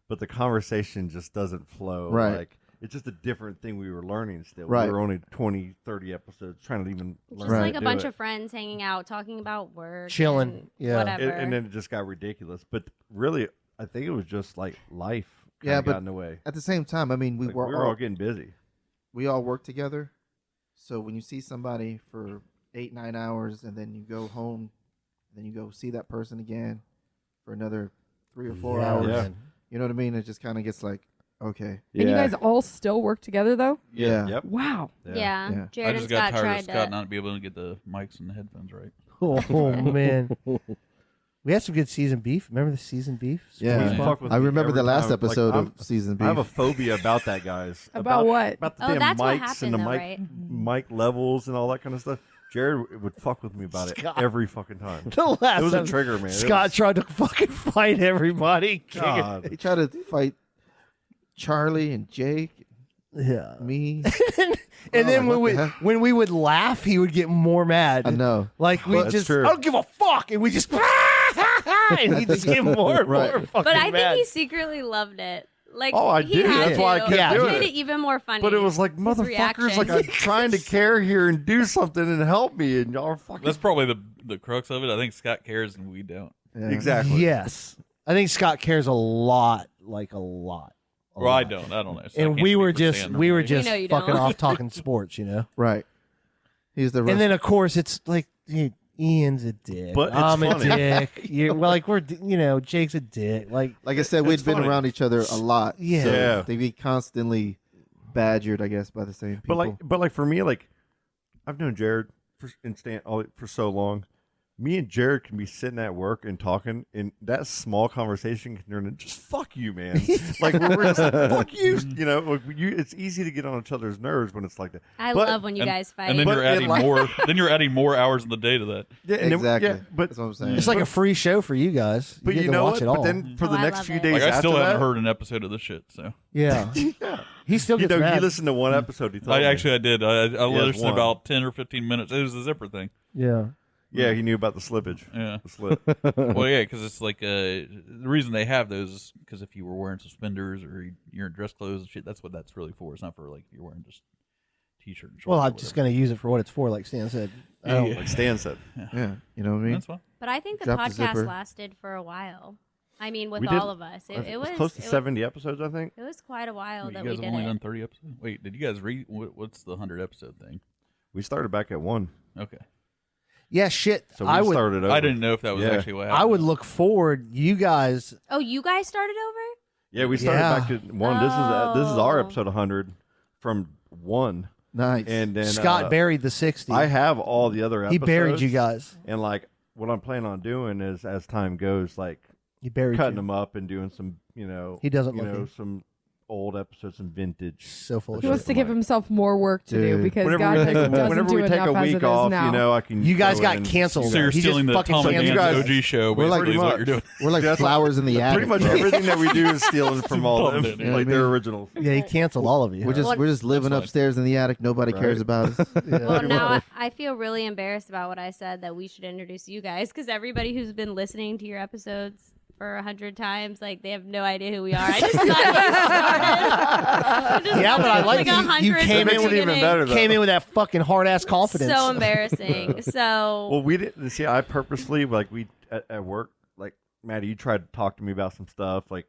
but the conversation just doesn't flow. Right. Like it's just a different thing we were learning still. Right. We were only 20, 30 episodes trying to even Just learn Right. like to a do bunch it. of friends hanging out, talking about work. Chilling, and yeah. Whatever. And then it just got ridiculous. But really, I think it was just like life kinda Yeah, but got in the way. At the same time, I mean, we Like, were we were all getting busy. we all work together. So when you see somebody for 8-9 hours and then you go home, then you go see that person again for another 3 or 4 Yeah, hours. man. You know what I mean? It just kind of gets like, okay, And you guys all still work together, though? yeah. Yep. Wow. yeah. Yeah. Jared I just and got Scott tired tried of Scott to. not being able to get the mics and the headphones right. Oh man, we had some good seasoned beef. Remember the seasoned beef? Yeah. Squeeze You bar? fuck with I me remember the every last time. Like, episode I'm- of season beef. I have a phobia about that, guys. About what? About the Oh, damn that's what mics happened, and the though, mic, right? mic levels and all that kind of stuff. Jared would fuck with me about it Scott. every fucking time. The last It was a time trigger, man. It Scott was- tried to fucking fight everybody. God. He tried to fight Charlie and Jake, Yeah. me. And then like, what when the we heck? when we would laugh, he would get more mad. I know. Like we That's just, true. I don't give a fuck, and we just, and he just get more and Right. more fucking But I mad. think he secretly loved it. Like, Oh, I he did. had That's to. why I kept Yeah. It doing made it. it even more funny. But it was like, His motherfuckers, reaction. like I'm trying to care here and do something and help me, and y'all are fucking. That's probably the crux of it. I think Scott cares and we don't. Yeah. Exactly. Yes, I think Scott cares a lot, like a lot. A Well, I lot. don't. I don't know. So I And can't we speak were for just, Sam or we were Mike. just know you fucking don't. off talking sports, you know. Right. He's the. And then of course it's like, dude, Ian's a dick. But it's I'm a funny. dick. You're, well, like we're, you know, Jake's a dick. Like, like I said, we'd It's been funny. around each other a lot. Yeah. So Yeah. they'd be constantly badgered, I guess, by the same people. But like for me, like I've known Jared for so long. Me and Jared can be sitting at work and talking, and that small conversation can turn into just "fuck you, man." Like we're just like, "fuck you," you know. Like, it's easy to get on each other's nerves when it's like that. I But- love when you and- guys fight. And then But you're it adding like- more. Then you're adding more hours in the day to that. Yeah, and then- exactly. yeah, but That's what I'm saying. it's like a free show for you guys. but get you to know watch what? it all. But then for Oh, the I next love few it. days Like I still after haven't that, heard an episode of this shit. So yeah, he still you gets know, mad. you listened to one episode. He told me. I did. I listened one. about 10 or 15 minutes. It was the zipper thing. Yeah. Yeah, he knew about the slippage. Yeah. The slip. Well, yeah, because it's like the reason they have those is because if you were wearing suspenders or you're in dress clothes and shit, that's what that's really for. It's not for like if you're wearing just T-shirt. And shorts Well, or I'm just going to use it for what it's for, like Stan said. I don't- Like Stan said. Yeah, you know what I mean? That's fine. But I think the Drop the podcast zipper. lasted for a while. I mean, with We did- all of us, it was close to 70 episodes, I think. It was quite a while Wait, that you we guys did have only it. done 30 episodes. Wait, did you guys read? What's the 100 episode thing? We started back at 1. Okay, Yeah, shit. So we I would. started over. I didn't know if that was Yeah. actually what happened. I would look forward. You guys. Oh, you guys started over? Yeah, we started Yeah. back at 1. This is our Oh. episode 100 from 1. Nice. And then Scott buried the 60. I have all the other he episodes. buried you guys. And like what I'm planning on doing is, as time goes, like He buried cutting you. them up and doing some, He doesn't you look know, it. some old episodes, some vintage. So full of He shit. wants to give himself more work to do Dude. because Whenever God we doesn't, take, doesn't whenever do we take enough a as week it is off, now. I can. You guys throw got in- canceled. So you're He just stealing the fucking Tom and canceled Dan's you guys. OG show. We're like- Basically, is what you're doing. We're like That's flowers in the attic. Pretty much bro. everything that we do is stealing from all of Tom them, and like Dan. they're originals. Yeah, he canceled all of you. We're just living fine. upstairs in the attic. Nobody Right. cares about us. Well, now I feel really embarrassed about what I said that we should introduce you guys because everybody who's been listening to your episodes for 100 times, like they have no idea who we are. I just thought you started. Yeah, but I like you. 100 You came That in makes with it even better, though. Came in with that fucking hard ass confidence. So embarrassing. So Well, we didn't see. I purposely at work, like Mattie, you tried to talk to me about some stuff. Like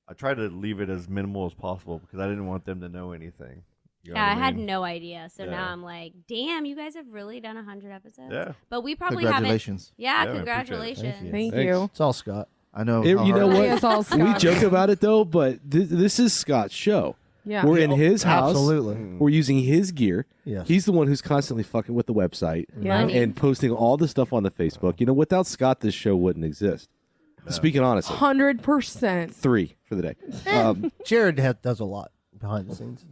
I tried to leave it as minimal as possible because I didn't want them to know anything. You know yeah, I what had mean? no idea. So now Yeah. I'm like, damn, you guys have really done 100 episodes. Yeah. But we probably haven't. Congratulations. Yeah, Yeah, I appreciate it. congratulations. Thank Thank you. It's all Scott. I know. It- how you know hard- what? It's all We Scott. joke about it though, but this is Scott's show. Yeah. We're in his house. Absolutely. We're using his gear. Yes. He's the one who's constantly fucking with the website Yeah. and posting all the stuff on the Facebook. You know, without Scott, this show wouldn't exist. Speaking honestly, 100%. 3 for the day. Jared does a lot behind the scenes.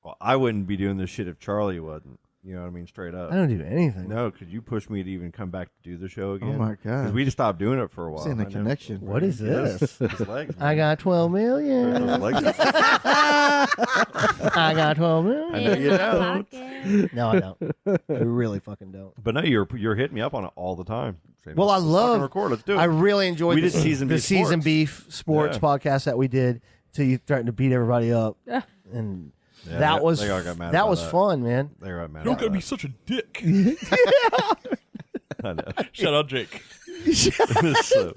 Well, I wouldn't be doing this shit if Charlie wasn't. You know what I mean? Straight up. I don't do anything. No, could you push me to even come back to do the show again? Oh my god. Because we just stopped doing it for a while. Seeing the I know. connection. What is Yes. this? His legs, I man. got 12 million. Those legs. I got 12 million. I know you In my don't. pocket. No, I don't. I really fucking don't. But no, you're hitting me up on it all the time. Saying, Well, I "Let's fucking love. record. Let's do it. I really enjoyed We the, did Season the Beef season Sports. beef sports Yeah. podcast that we did. Till you threatened to beat everybody up, and Yeah, that was they all got mad that about was that. fun, man. They got mad. Don't about gotta be that. such a dick. I know. Shout out Jake. So-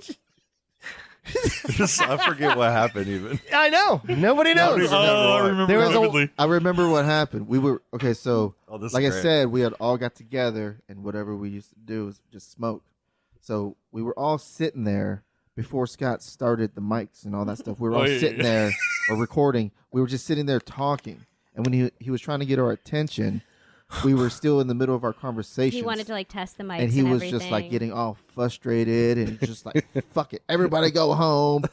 I forget what happened even. I know. Nobody knows. even remember Oh, I what. remember There was a- vividly. I remember what happened. We were okay. So, Oh, this is like I great. said, we had all got together, and whatever we used to do was just smoke. So we were all sitting there before Scott started the mics and all that stuff. We were all Oh, yeah, sitting yeah. there or recording. We were just sitting there talking, and when he was trying to get our attention, we were still in the middle of our conversation. He wanted to like test the mics and he was everything. just like getting all frustrated and just like, fuck it, everybody go home.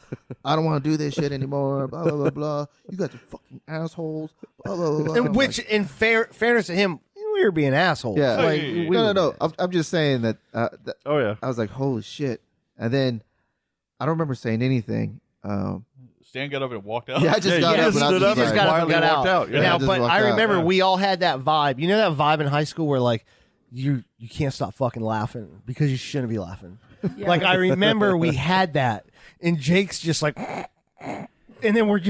I don't want to do this shit anymore. Blah blah blah blah. You guys are fucking assholes. Blah blah blah. blah. And I'm which, like, in fairness to him, we were being assholes. yeah, Like, Hey. we no, were- no, no. I'm just saying that. Oh yeah. I was like, holy shit. And then I don't remember saying anything. Stan got up and walked out. Yeah, I just Yeah, got you up just and I stood was up just just and like, got up and quietly got walked out. Yeah. Now, just but walked I out, remember yeah. we all had that vibe. You know that vibe in high school where like you can't stop fucking laughing because you shouldn't be laughing. Yeah. Like I remember we had that, and Jake's just like, and then we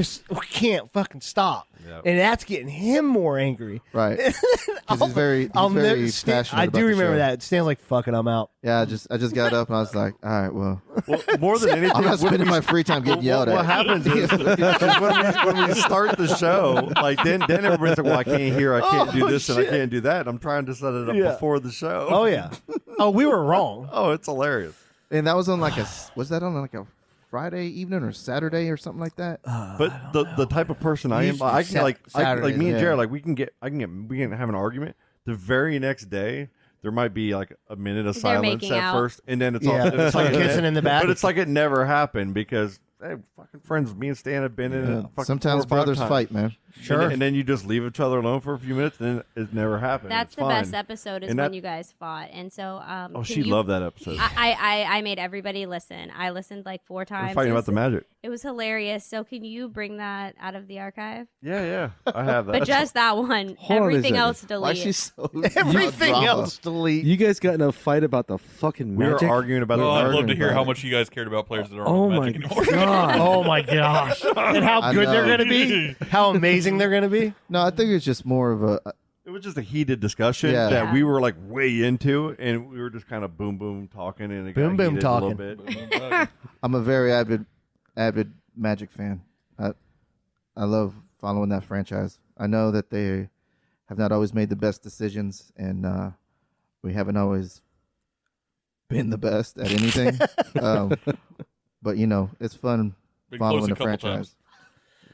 can't fucking stop, Yep. and that's getting him more angry. right. Because he's very passionate I about do the remember show. that. Stan's like, "Fuck it, I'm out." Yeah, I just got up and I was like, all right, well, Well, more than anything, I'm not spending my free time getting yelled what at. happens is when we start the show, like then everybody's like, "Well, I can't hear, I can't do this, and I can't do that." I'm trying to set it up Yeah. before the show. Oh yeah. Oh, we were wrong. Oh, it's hilarious. And that was on was that on like a Friday evening or Saturday or something like that? But the type of person I am, Usually I can like Saturdays, me and yeah. Jared, like we can have an argument. The very next day, there might be like a minute of They're silence making at out. first, and then it's Yeah. all it's Like like kissing in the back. But it's like it never happened because hey, fucking friends, me and Stan have been in it. fucking Sometimes 4 or 5 brothers times. fight, man. Sure. And then you just leave each other alone for a few minutes, and then it never happened. That's It's the fine. best episode is And when that- you guys fought, and so Oh, can she you- loved that episode. I made everybody listen. I listened like 4 We're times. fighting It about was- the magic. It was hilarious. So can you bring that out of the archive? Yeah, I have that. But just that one. Hold on a Everything second. else Why delete. is she so Everything drama? else delete. You guys got in a fight about the fucking we were magic? arguing about Oh, the I'd love arguing to hear about how it. much you guys cared about players that aren't Oh on my Magic anymore. god! Oh my gosh. And how I good they're know. going to be. How amazing amazing they're going to be? No, I think it's just more of a. It was just a heated discussion Yeah. that we were like way into, and we were just kind of boom talking, and it Boom, got boom heated talking. a little bit. I'm a very avid Magic fan. I love following that franchise. I know that they have not always made the best decisions, and we haven't always been the best at anything. But it's fun Been following close a the couple franchise.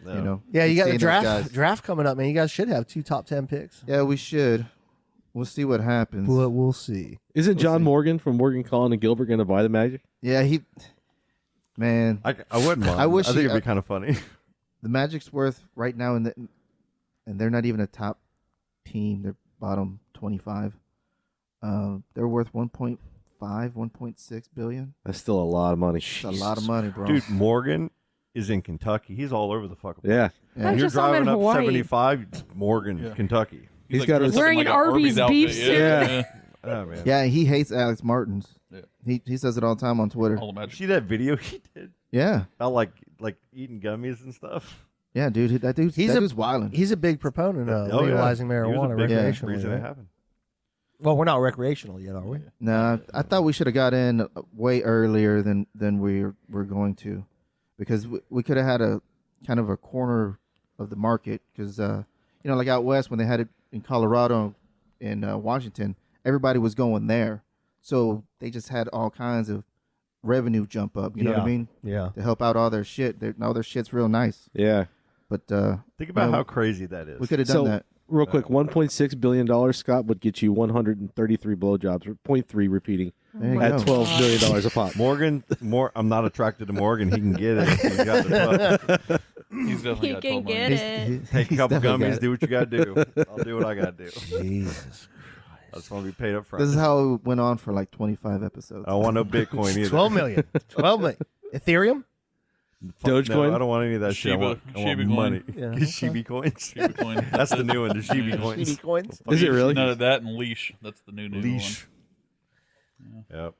times. No. Yeah, you got the seeing those draft guys. draft coming up, man. You guys should have 2 top 10 picks. Yeah, we should. We'll see what happens. We'll see. Isn't John see. Morgan from Morgan, Colleen, and Gilbert going to buy the Magic? Yeah, man, I wouldn't mind. I wish I think he- it'd be kind of funny. the Magic's worth right now, and they're not even a top team. They're bottom 25. They're worth 1.5, 1.6 billion. That's still a lot of money. It's a lot of money, bro. Dude, Morgan is in Kentucky. He's all over the fucking place. Yeah. Yeah. You're just saw him in driving up Hawaii. 75, Morgan, Yeah. Kentucky. He's like got dressed his- up in Wearing like an a Arby's beef outfit. suit. Yeah. Oh, man. Yeah, he hates Alex Martins. Yeah. He says it all the time on Twitter. All the magic. See that video he did Yeah, about like eating gummies and stuff? yeah, dude. That dude's wilding. He's a big proponent of Oh, yeah. legalizing He was a marijuana big recreationally. reason it right? happened. Well, we're not recreational yet, are we? No, I thought we should have got in way earlier than we're going to, because we could have had a kind of a corner of the market, because like out west when they had it in Colorado and Washington, everybody was going there, so they just had all kinds of revenue jump up. You know what I Yeah. mean? Yeah. To help out all their shit. All their shit's real nice, Yeah. but Think about you know, how crazy that is. we could have done So, that. real quick, $1.6 billion, Scott, would get you 133 blowjobs, or 0.3 repeating, There you at go. $12 million a pop. Morgan, I'm not attracted to Morgan. He can get it. He's got the butt. He's definitely You got can 12 get money. it. Take a couple definitely got gummies, it. do what you got to do. I'll do what I got to do. Jesus. I just want to be paid up front. This is how it went on for like 25 episodes. I don't want no Bitcoin either. 12 million. 12 million. Ethereum? Fuck Dogecoin? No, I don't want any of that shit. I want Shiba money. coin. Yeah, Shiba coins. Shiba coin. That's the new one. The Shiba Yeah. coins. Shiba coins? Is it really? No, that and leash. That's the new Leash. Yep.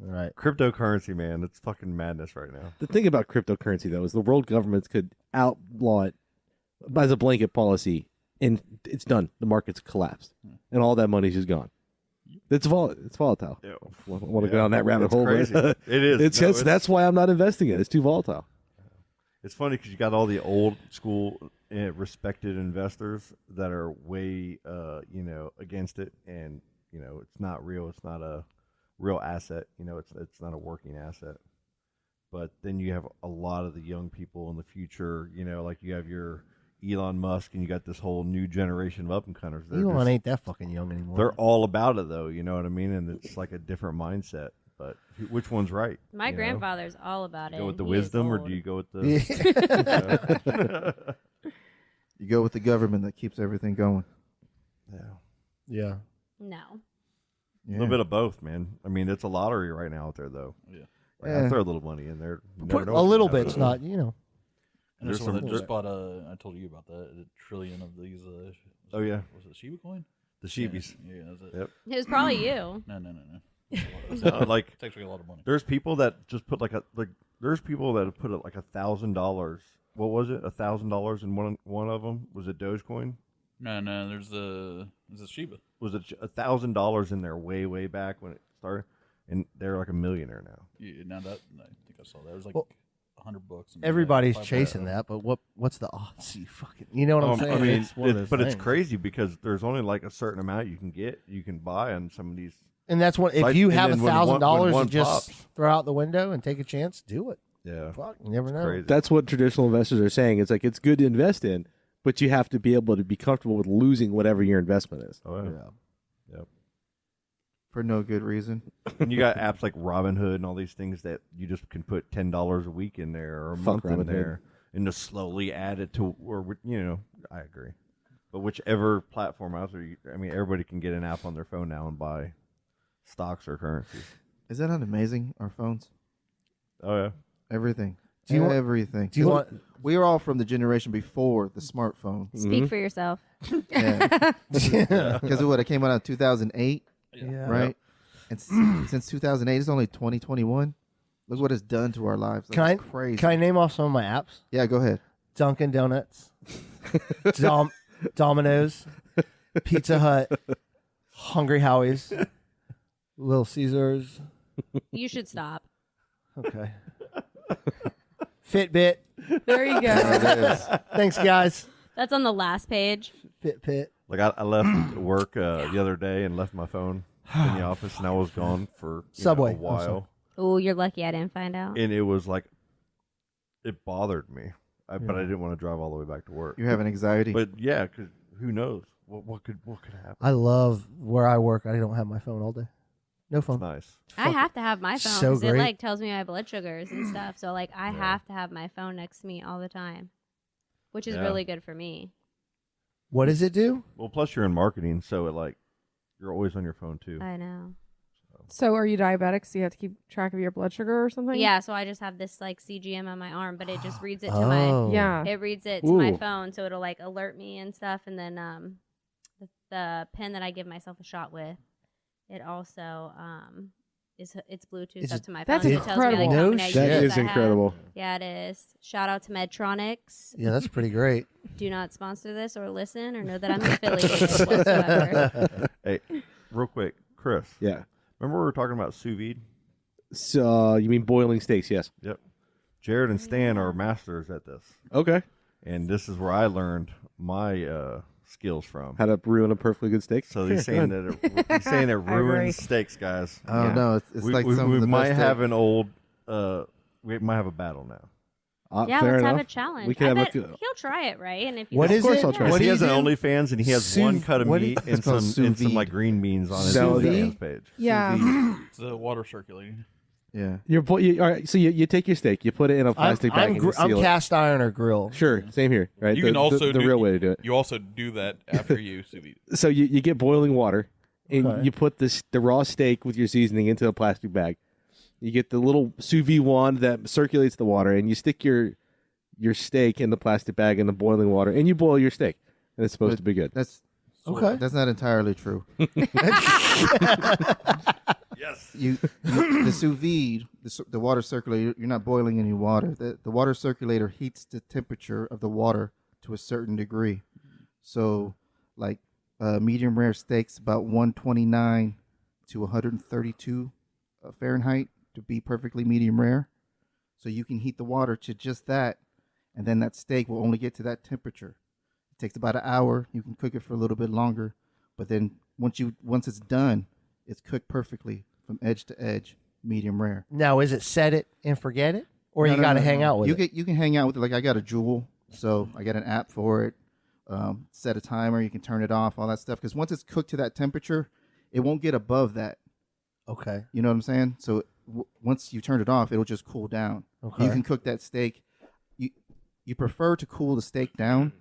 All right. Cryptocurrency, man. It's fucking madness right now. The thing about cryptocurrency, though, is the world governments could outlaw it as a blanket policy, and it's done. The market's collapsed, and all that money's just gone. It's volatile. Yeah. I want to go down that rabbit It's hole. crazy. But It is. That's why I'm not investing in it. It's too volatile. It's funny because you got all the old school respected investors that are way, against it, and it's not real. It's not a real asset. It's not a working asset. But then you have a lot of the young people in the future. Like you have your Elon Musk, and you got this whole new generation of up and comers. Elon ain't that fucking young anymore. They're all about it, though. You know what I mean? And it's like a different mindset. But which one's right? My you know? grandfather's all about it. Go with the He is wisdom, or old. do you go with the? You go with the government that keeps everything going. Yeah. Yeah. No. A little bit of both, man. I mean, it's a lottery right now out there, though. Yeah. Like, Yeah. I throw a little money in there. You never Put know a what's little gonna bit's happen. not, And there's There's one that some- just bought I told you about that. A trillion of these. Oh, yeah. Was it Shiba coin? The Sheebies. Yeah, that's it. Yep. It was probably you. No. No, like It's actually a lot of money. there's people that just put there's people that have put like $1,000. What was it? $1,000 in one of them? Was it Dogecoin? No. There's a Shiba. Was it $1,000 in there way back when it started? And they're like a millionaire now. Yeah, now that I think I saw that. It was like Well, $100. and Everybody's $5. chasing that, but what's the odds? You fucking, you know what I'm saying? I mean, it's one of those but it's things. crazy because there's only like a certain amount you can buy on some of these. And that's what if Like, you and have then when $1,000 one and just pops. throw out the window and take a chance, do it. Yeah. Fuck, you never know. Crazy. That's what traditional investors are saying. It's like it's good to invest in, but you have to be able to be comfortable with losing whatever your investment is. Oh, yeah. Yep. For no good reason. And you got apps like Robinhood and all these things that you just can put $10 a week in there or a Fuck month in Robinhood. there and just slowly add it to, or I agree. But whichever platform out there, everybody can get an app on their phone now and buy stocks or currencies. Is that not amazing? Our phones, Oh yeah. everything. Do you want- everything? Do you want? We are all from the generation before the smartphone. Speak for yourself. Yeah. Because it came out in 2008, Yeah. right? And since 2008, it's only 2021. Look what it's done to our lives. Can I That's crazy. can I name off some of my apps? Yeah, go ahead. Dunkin' Donuts, Domino's, Pizza Hut, Hungry Howie's, Little Caesars. You should stop. Okay. Fitbit. There you go. There it is. Thanks, guys. That's on the last page. Fitbit. Like I left work the other day and left my phone in the office, and I was gone for Subway. a while, Oh, you're lucky I didn't find out. and it was like it bothered me, but I didn't want to drive all the way back to work. You have an anxiety. But yeah, because who knows what could happen? I love where I work. I don't have my phone all day. No phone. It's nice. I have to have my phone So because it great. like tells me my blood sugars and stuff. So like I have to have my phone next to me all the time, which is Yeah. really good for me. What does it do? Well, plus you're in marketing, so you're always on your phone too. I know. So are you diabetic? So you have to keep track of your blood sugar or something? Yeah, so I just have this like CGM on my arm, but it just reads it to Oh. my Yeah. it reads it to my Ooh. phone, so it'll like alert me and stuff. And then the pen that I give myself a shot with, it also it's Bluetooth Is up it- to my phone. That's So it tells me like incredible. how No many shit. That ideas is I have. incredible. Yeah, it is. Shout out to Medtronics. Yeah, that's pretty great. Do not sponsor this or listen or know that I'm affiliated whatsoever. Hey, real quick, Chris. Yeah. Remember we were talking about sous vide? So you mean boiling steaks? Yes. Yep. Jared and Stan are masters at this, Okay. and this is where I learned my skills from. How to ruin a perfectly good steak? So Sure, he's go saying ahead. that he's saying it agree. ruins steaks, guys. Oh no, it's we like we, some we of the might best have an old. We might have a battle now. Yeah, fair let's enough. have a challenge. We can I have bet a. he'll try it, right? And if you What don't is Of course it? I'll try. What What do he you has an do? OnlyFans, and he has Sous- one cut of what do meat you- and it's called some sous vide. like green beans on his Sous vide? OnlyFans page. Yeah. It's the water circulating. Yeah. All right. So you take your steak, you put it in a plastic bag, and you I'm seal it. cast iron or grill. Sure, same here. Right. You the, can also the do, real way to do it. You also do that after you sous vide. So you get boiling water, and Okay. you put the raw steak with your seasoning into a plastic bag. You get the little sous vide wand that circulates the water, and you stick your steak in the plastic bag in the boiling water, and you boil your steak, and it's supposed But to be good. That's Okay. That's not entirely true. Yes. The sous vide, the water circulator, you're not boiling any water. The water circulator heats the temperature of the water to a certain degree. So, like medium rare steaks, about 129 to 132 Fahrenheit to be perfectly medium rare. So you can heat the water to just that, and then that steak will only get to that temperature. It takes about an hour. You can cook it for a little bit longer, but then once it's done, it's cooked perfectly from edge to edge, medium rare. Now, is it set it and forget it, or No, you no, got to no, hang no. out with it? You can hang out with it. Like I got a Jewel, so I got an app for it. Set a timer. You can turn it off. All that stuff. Because once it's cooked to that temperature, it won't get above that. Okay. You know what I'm saying? So once you turn it off, it'll just cool down. Okay. You can cook that steak. You prefer to cool the steak down,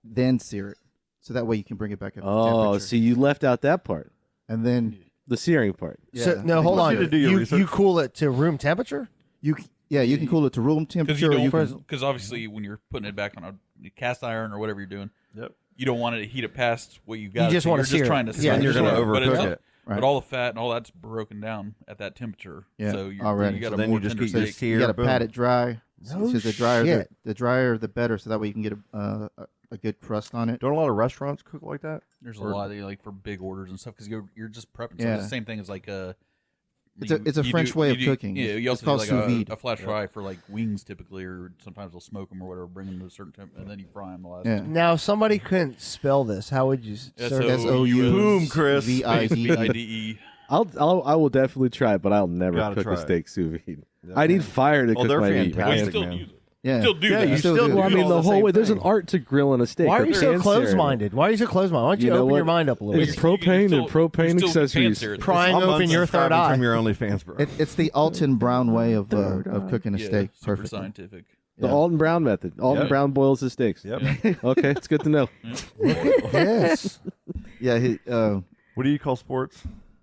Then sear it. so that way you can bring it back up. to Oh, temperature. see, you left out that part, And then the searing part. So yeah. no, hold want on. you to do your You research. cool it to room temperature? you can cool it to room Because temperature. you or you don't. can, Because obviously, when you're putting it back on a cast iron or whatever you're doing, Yep. you don't want it to heat it past what you got. just to. wanna You're sear just it. trying to Yeah, sear it. you're gonna But it's- overcook it. Right. But all the fat and all that's broken down at that temperature. Yeah, So already. you got So a then more you just tender get your steak. sear. you got to boom. pat it dry. No So the drier, shit. the drier, the better. So that way you can get a good crust on it. Don't a lot of restaurants cook like that? There's a lot of like for big orders and stuff because you're just prepping. So Yeah. it's the same thing as like It's a French way of cooking. Yeah, you It's also called do sous like vide. a flash fry for like wings typically, or sometimes they'll smoke them or whatever, bring them to a certain temp, and then you fry them the last. Yeah. Now, if somebody couldn't spell this, how would you serve it? S-O-U. Boom, Chris. V-I-D-E. VIDE. I will definitely try it, but I'll never Gotta cook try a it. steak sous vide. Yeah. I need fire to Oh, cook they're my meat. Well, you fantastic. still man. use it. Yeah. Still do Yeah, that. you still do. Well, I do mean, all the the whole same way. There's an thing. art to grilling a steak. Why are or you so pan searing it. close-minded? Why are you so close-minded? Why don't you, You know open what? your mind up a little It's bit? propane and propane you still accessories. pan-sear it. Prying I'm open your third unsubscribing eye. from your OnlyFans, bro. It's the Alton Brown way of cooking a Yeah, steak. super Perfect. scientific. The Yeah. Alton Brown method. Alton Yep. Brown boils his steaks. Yep. Okay, it's good to know. Yes. Yeah. What do you call sports?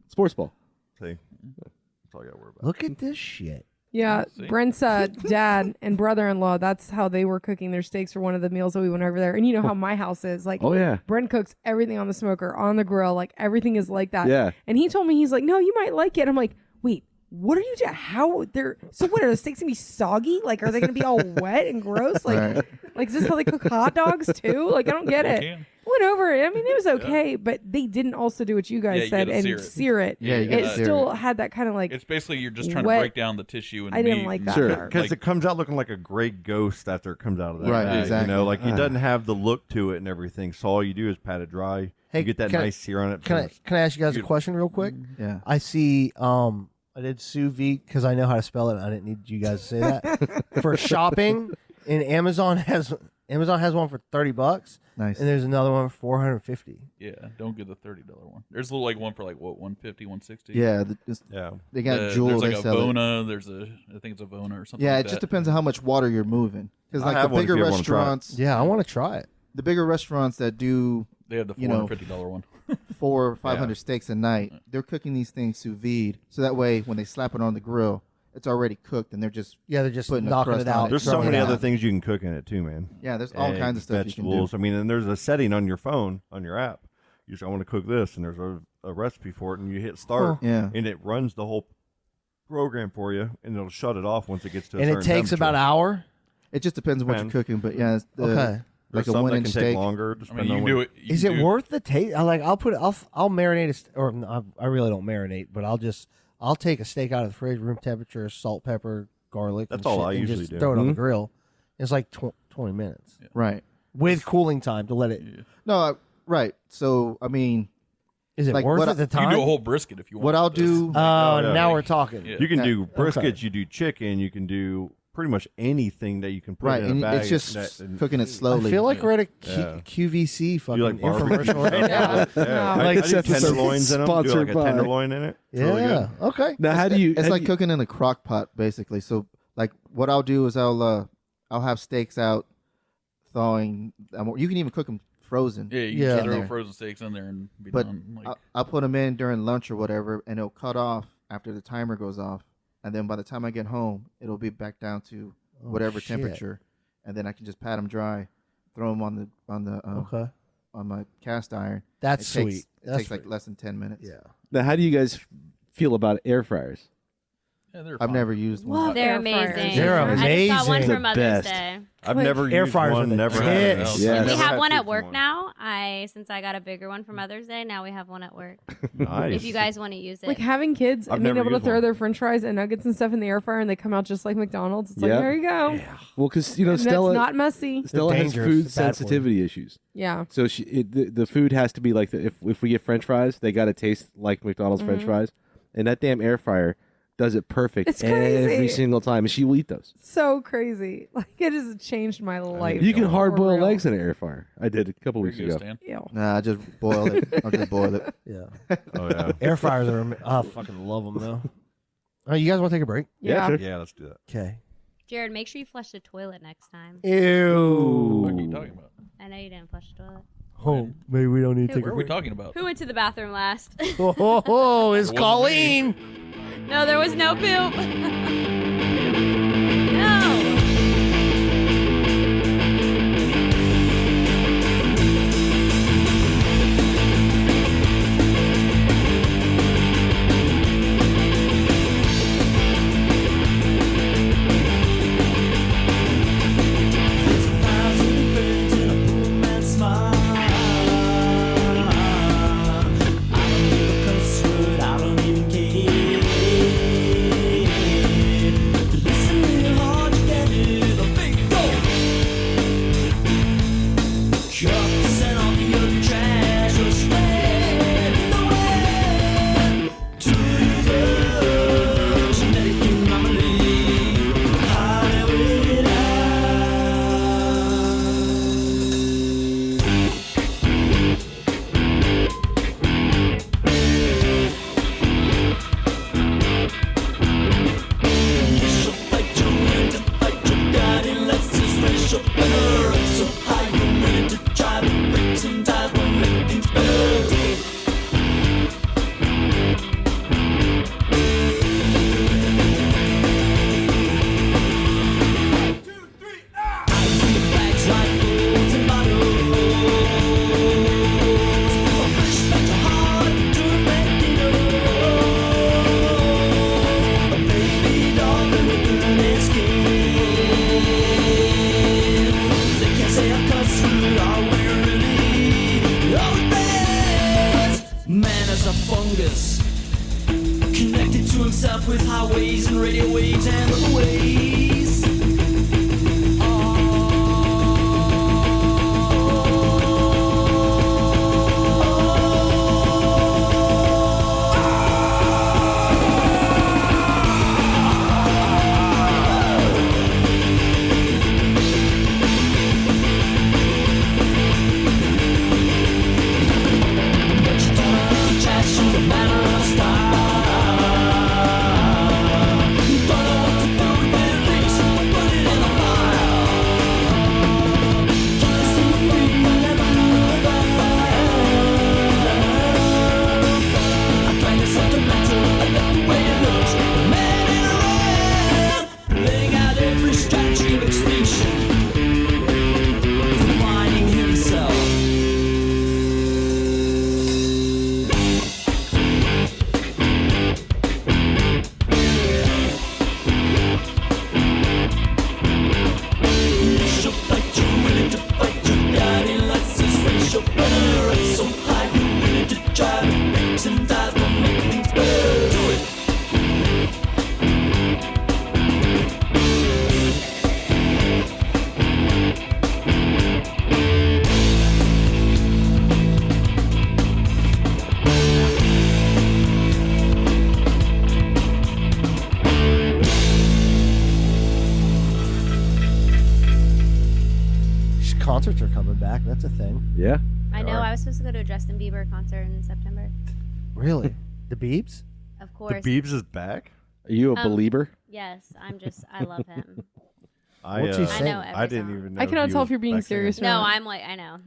Sports ball. See, that's all I got to worry about. Look at this shit. Yeah, See? Brent's dad and brother-in-law, that's how they were cooking their steaks for one of the meals that we went over there. And you know how my house is. Like, Oh yeah. Brent cooks everything on the smoker, on the grill. Like, everything is like that. Yeah. And he told me, he's like, no, you might like it. I'm like, wait, what are you doing? How they're so? What are the steaks gonna be soggy? Like, are they gonna be all wet and gross? Like, like is this how they cook hot dogs too? Like, I don't get it. Went over it. I mean, it was okay, but they didn't also do what you guys said and sear it. Yeah, you it still had that kind of like. It's basically you're just trying wet. to break down the tissue and I didn't meat. like that. Sure, part. because it comes out looking like a gray ghost after it comes out of that Right, bag, exactly. You know, like it doesn't have the look to it and everything. So all you do is pat it dry. Hey, You get that can I- nice sear on it. Can I ask you guys a question real quick? Yeah. I see. I did sous vide because I know how to spell it. I didn't need you guys to say that. For shopping, and Amazon has one for $30. Nice. And there's another one for $450. Yeah, don't get the $30 one. There's a little like one for like what, 150, 160. Yeah. They got Jewel. There's They like a sell it. Vona. I think it's a Vona or something. Yeah, like it just that. depends on how much water you're moving. Because I like have the one if bigger you ever wanna try it. restaurants, Yeah, I want to try it. the bigger restaurants that do They have the you know, $450 one. 400 or 500 steaks a night, they're cooking these things sous vide, so that way when they slap it on the grill, it's already cooked and they're just They're just putting a knocking crust it on out. it. There's so throwing many it other out. things you can cook in it too, man. Yeah, there's all kinds of stuff you can do. vegetables. I mean, and there's a setting on your phone on your app. You say, I want to cook this, and there's a recipe for it, and you hit start, Yeah. and it runs the whole program for you, and it'll shut it off once it gets to a And it certain takes about an temperature. hour. It just depends on what Man. you're cooking, but yeah, it's Okay. like There's a some that 1-inch can steak. take longer. I depending mean, you on can do what- it. you Is can it do worth the taste? I'll marinate I really don't marinate, but I'll take a steak out of the fridge, room temperature, salt, pepper, garlic. That's and all shit, I and usually just do. Throw it on the Mhm. grill. It's like 20 minutes Right. with cooling time to let it. No, right. So I mean, Is it Like, worth what it the You time? can do a whole brisket if you want. what I'll with this. do. Oh, yeah. now we're talking. Yeah. You can Yeah. do briskets, Okay. you do chicken, you can do pretty much anything that you can put Right, in and a bag. it's just and cooking it slowly. I feel like we're at a Yeah. QVC fucking You like barbecue? infomercial right now. Yeah. No. I Like do it's tenderloins in them. Do like a sponsored by- tenderloin in it. It's really Yeah. good. Okay. Now, how do you? It's how like do you- cooking in a crock pot, basically. So, like, what I'll do is I'll have steaks out thawing. You can even cook them frozen. Yeah, you Yeah. can throw There. frozen steaks in there and be But done. Like, I'll put them in during lunch or whatever, and it'll cut off after the timer goes off. And then by the time I get home, it'll be back down to whatever shit. temperature, and then I can just pat them dry, throw them Okay. on my cast iron. That's It takes- sweet. It That's takes like less than 10 minutes. Yeah. Now, how do you guys feel about air fryers? yeah, they're I've fine. never used one. Love They're air fryers. amazing. They're I just got one amazing. for Mother's best. Day. I've Quick. never Air used fryers are one, the never had it. tits. Yes. We Never have had one food at from work one. now. Since I got a bigger one for Mother's Day, now we have one at work. Nice. If you guys want to use it. Like having kids I've and being never able to used throw one. their French fries and nuggets and stuff in the air fryer and they come out just like McDonald's. It's like Yep. there you go. Well, because And Stella, that's not messy. Stella has dangerous. food It's bad for you. sensitivity issues. Yeah. So the food has to be like if we get French fries, they got to taste like McDonald's French fries, and that damn air fryer does it perfect It's every crazy. single time, and she will eat those. So crazy. Like it has changed my life. You can For hard boil real. eggs in an air fryer. I did a couple Very weeks good, ago. Stan. Ew. Nah, I just boil it. I'll just boil it. Yeah. Oh yeah. Air fryers are. I fucking love them though. All right, you guys want to take a break? Yeah, Yeah. sure. Yeah, let's do that. Okay. Jared, make sure you flush the toilet next time. What are you Ew. talking about? I know you didn't flush the toilet. Oh, maybe we don't need to take Where a are we break. talking about? Who went to the bathroom last? Oh, it's It wasn't Colleen. No, there was no poop. No. I don't even care. concerts are coming back. That's a thing. Yeah. I know. Alright. I was supposed to go to a Justin Bieber concert in September. Really? The Biebs? Of The course. Biebs is back. Are you a Um, believer? Yes, I love him. What's he I saying? know every I didn't song. even know. I cannot he tell was if you're being back serious or No, not. I'm like, I know.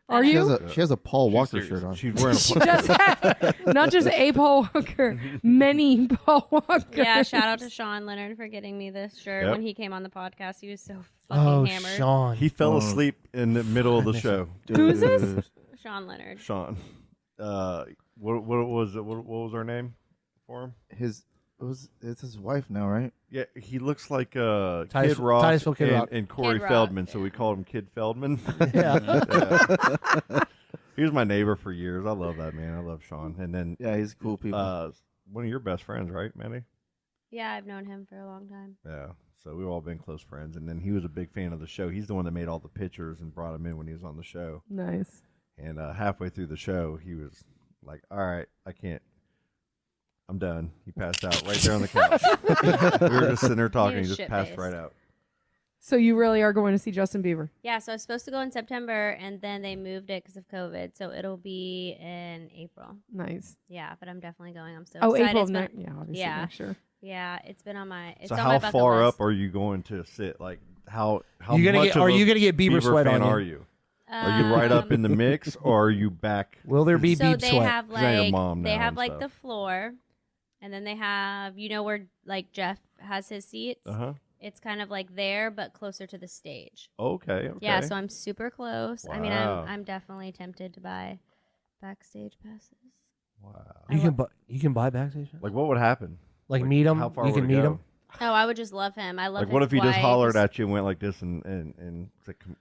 Are She you? has a Paul She's Walker serious. shirt on. She's wearing a. She does have not just a Paul Walker, many Paul Walkers. Yeah, shout out to Sean Leonard for getting me this shirt Yep. when he came on the podcast. He was so fucking Oh, hammered. Sean. He fell asleep in the middle of the show. Who's this? Sean Leonard. Sean. What was it? What was her name for him? It's his wife now, right? Yeah, he looks like Titusville- Kid Rock, Titusville Kid and, Rock. and Corey Kid Rock, Feldman, so yeah. we called him Kid Feldman. Yeah. Yeah. He was my neighbor for years. I love that man. I love Sean. And then Yeah, he's cool people. one of your best friends, right, Mattie? Yeah, I've known him for a long time. Yeah. So we've all been close friends. And then he was a big fan of the show. He's the one that made all the pictures and brought him in when he was on the show. Nice. And halfway through the show, he was like, "All right, I can't. I'm done." He passed out right there on the couch. We were just sitting there talking. He was just passed shit-faced. right out. So you really are going to see Justin Bieber? Yeah, so I was supposed to go in September, and then they moved it because of COVID. So it'll be in April. Nice. Yeah, but I'm definitely going. I'm so Oh, excited. April It's of been- next. Yeah, obviously yeah. next year. Yeah, it's been on my. It's So on how my bucket far list. up are you going to sit? Like how You gonna much get- of are a you gonna get Bieber sweat fan on you? are you? Are you right up in the mix, or are you back? Will there be So Bieb they sweat? have She's not your like mom they now have and like stuff. the floor, and then they have where like Jeff has his seats. Uh huh. It's kind of like there, but closer to the stage. Okay. Okay. Yeah, so I'm super close. I mean, Wow. I'm definitely tempted to buy backstage passes. Wow. You can buy backstage. Like what would happen? Like meet him. How far You would can it meet go? him. Oh, I would just love him. I love. Like what his if he just wife. hollered at you and went like this and said, "Come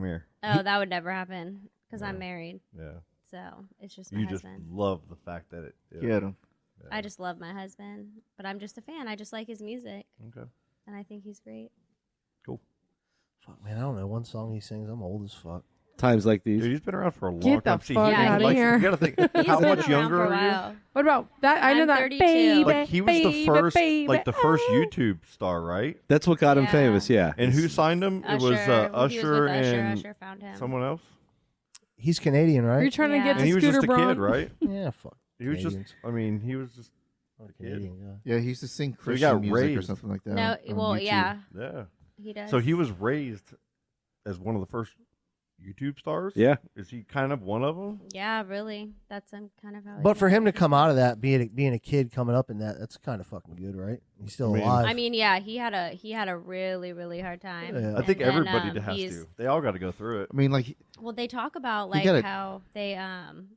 here." Oh, that would never happen because I'm married. Yeah. So it's just my You just husband. love the fact that it. Get him. I just love my husband, but I'm just a fan. I just like his music, Okay. and I think he's great. Fuck, man, I don't know one song he sings. I'm old as fuck. Times like these. Dude, he's been around for a long Get the time. See, fuck he outta likes- here. You gotta think. He's How been much around younger for a are you? while. What about that? I know I'm that 32. baby. Like he was the baby, first, baby, like the first oh. YouTube star, right? That's what got him Yeah. famous. Yeah. And who signed him? It was Usher. He was Usher with Usher. and Usher found him. someone else. He's Canadian, Are you right? trying to Yeah. get And to he was Scooter just a Braun? kid, right? Yeah, fuck. He was just. Canadians. I mean, he was just. What a Canadian guy. Yeah, he used to sing So he Christian got music or raised. something like that. No, on well, YouTube. yeah, Yeah. he does. So he was raised as one of the first YouTube stars. Yeah. Is he kind of one of them? Yeah, really. That's kind of how. he But for got him to it. come out of that, being a kid coming up in that, that's kind of fucking good, right? He's still I mean- alive. I mean, yeah, he had a really really hard time. Yeah. I think And then, everybody has he's- to. They all got to go through it. I mean, like, Well, they talk about You like gotta- how they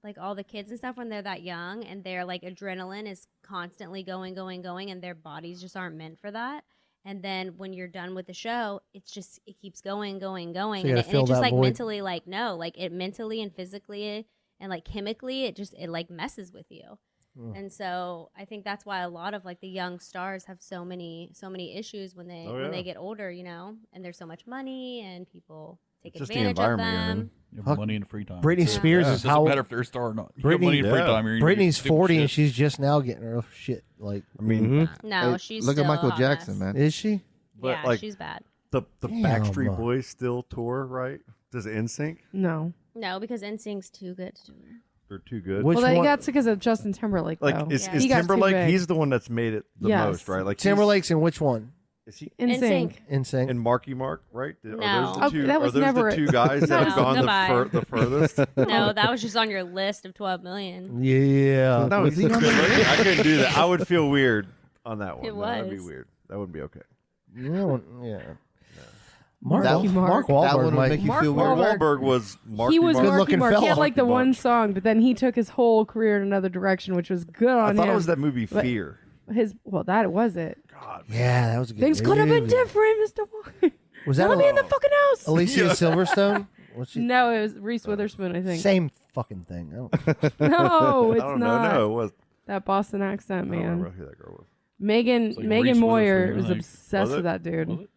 like all the kids and stuff when they're that young and their like adrenaline is constantly going, and their bodies just aren't meant for that. And then when you're done with the show, it keeps going, So you and gotta it fill just that like void. mentally like no, like it mentally and physically and like chemically it like messes with you. Mm. And so I think that's why a lot of like the young stars have so many issues when they Oh, when yeah. they get older, and there's so much money and people take It's just the advantage of environment you're in. them. You have Fuck. money and free time. Britney Yeah. Spears It is doesn't how matter if they're a star or not. You Britney- have money and free Yeah. time. You're gonna do Brittany's stupid 40 and shit. she's just now getting her shit. Like, I mean, Mhm. No, hey, she's look at still a Michael hot Jackson, mess. man. is she? But, Yeah, like, she's bad. the Damn. Backstreet Boys still tour, right? Does NSYNC? No. No, because NSYNC's too good to tour. They're too good. Which well, one? that's because of Justin Timberlake. Like though. is, Yeah. is He got too Timberlake? big. He's the one that's made it the Yes. most, right? Like he's- Timberlake's in which one? Is he NSYNC. NSYNC. and Marky Mark, right? No. Are those the Oh, two, that are was those never- the two guys that No, have gone goodbye. the furthest? No, that was just on your list of 12 million. Yeah. No, Was he on couldn't- there? I couldn't do that. I would feel weird on that one. It That'd be was. weird. That wouldn't be okay. Yeah. Mark, That- Mark that Wahlberg one would might- make you Mark feel Mark weird. Wahlberg was Marky He was Mark. Good-looking Marky Mark. He fella. had like the one Bunch. song, but then he took his whole career in another direction, which was good I on thought him. it was that movie But- Fear. That was it. God, Yeah, that was a good Things could have been movie. different, Mr. Walker. Was that Let me in the fucking house. Alicia Yeah. Silverstone? Was she? No, it was Reese Witherspoon, I think. Same fucking thing. I don't- No, it's I don't not. know. No, it was. That Boston accent, I don't remember man. who that girl was. Megan It's like Megan Reese Moyer Witherspoon, was I think. obsessed Was with it? that dude. Was it?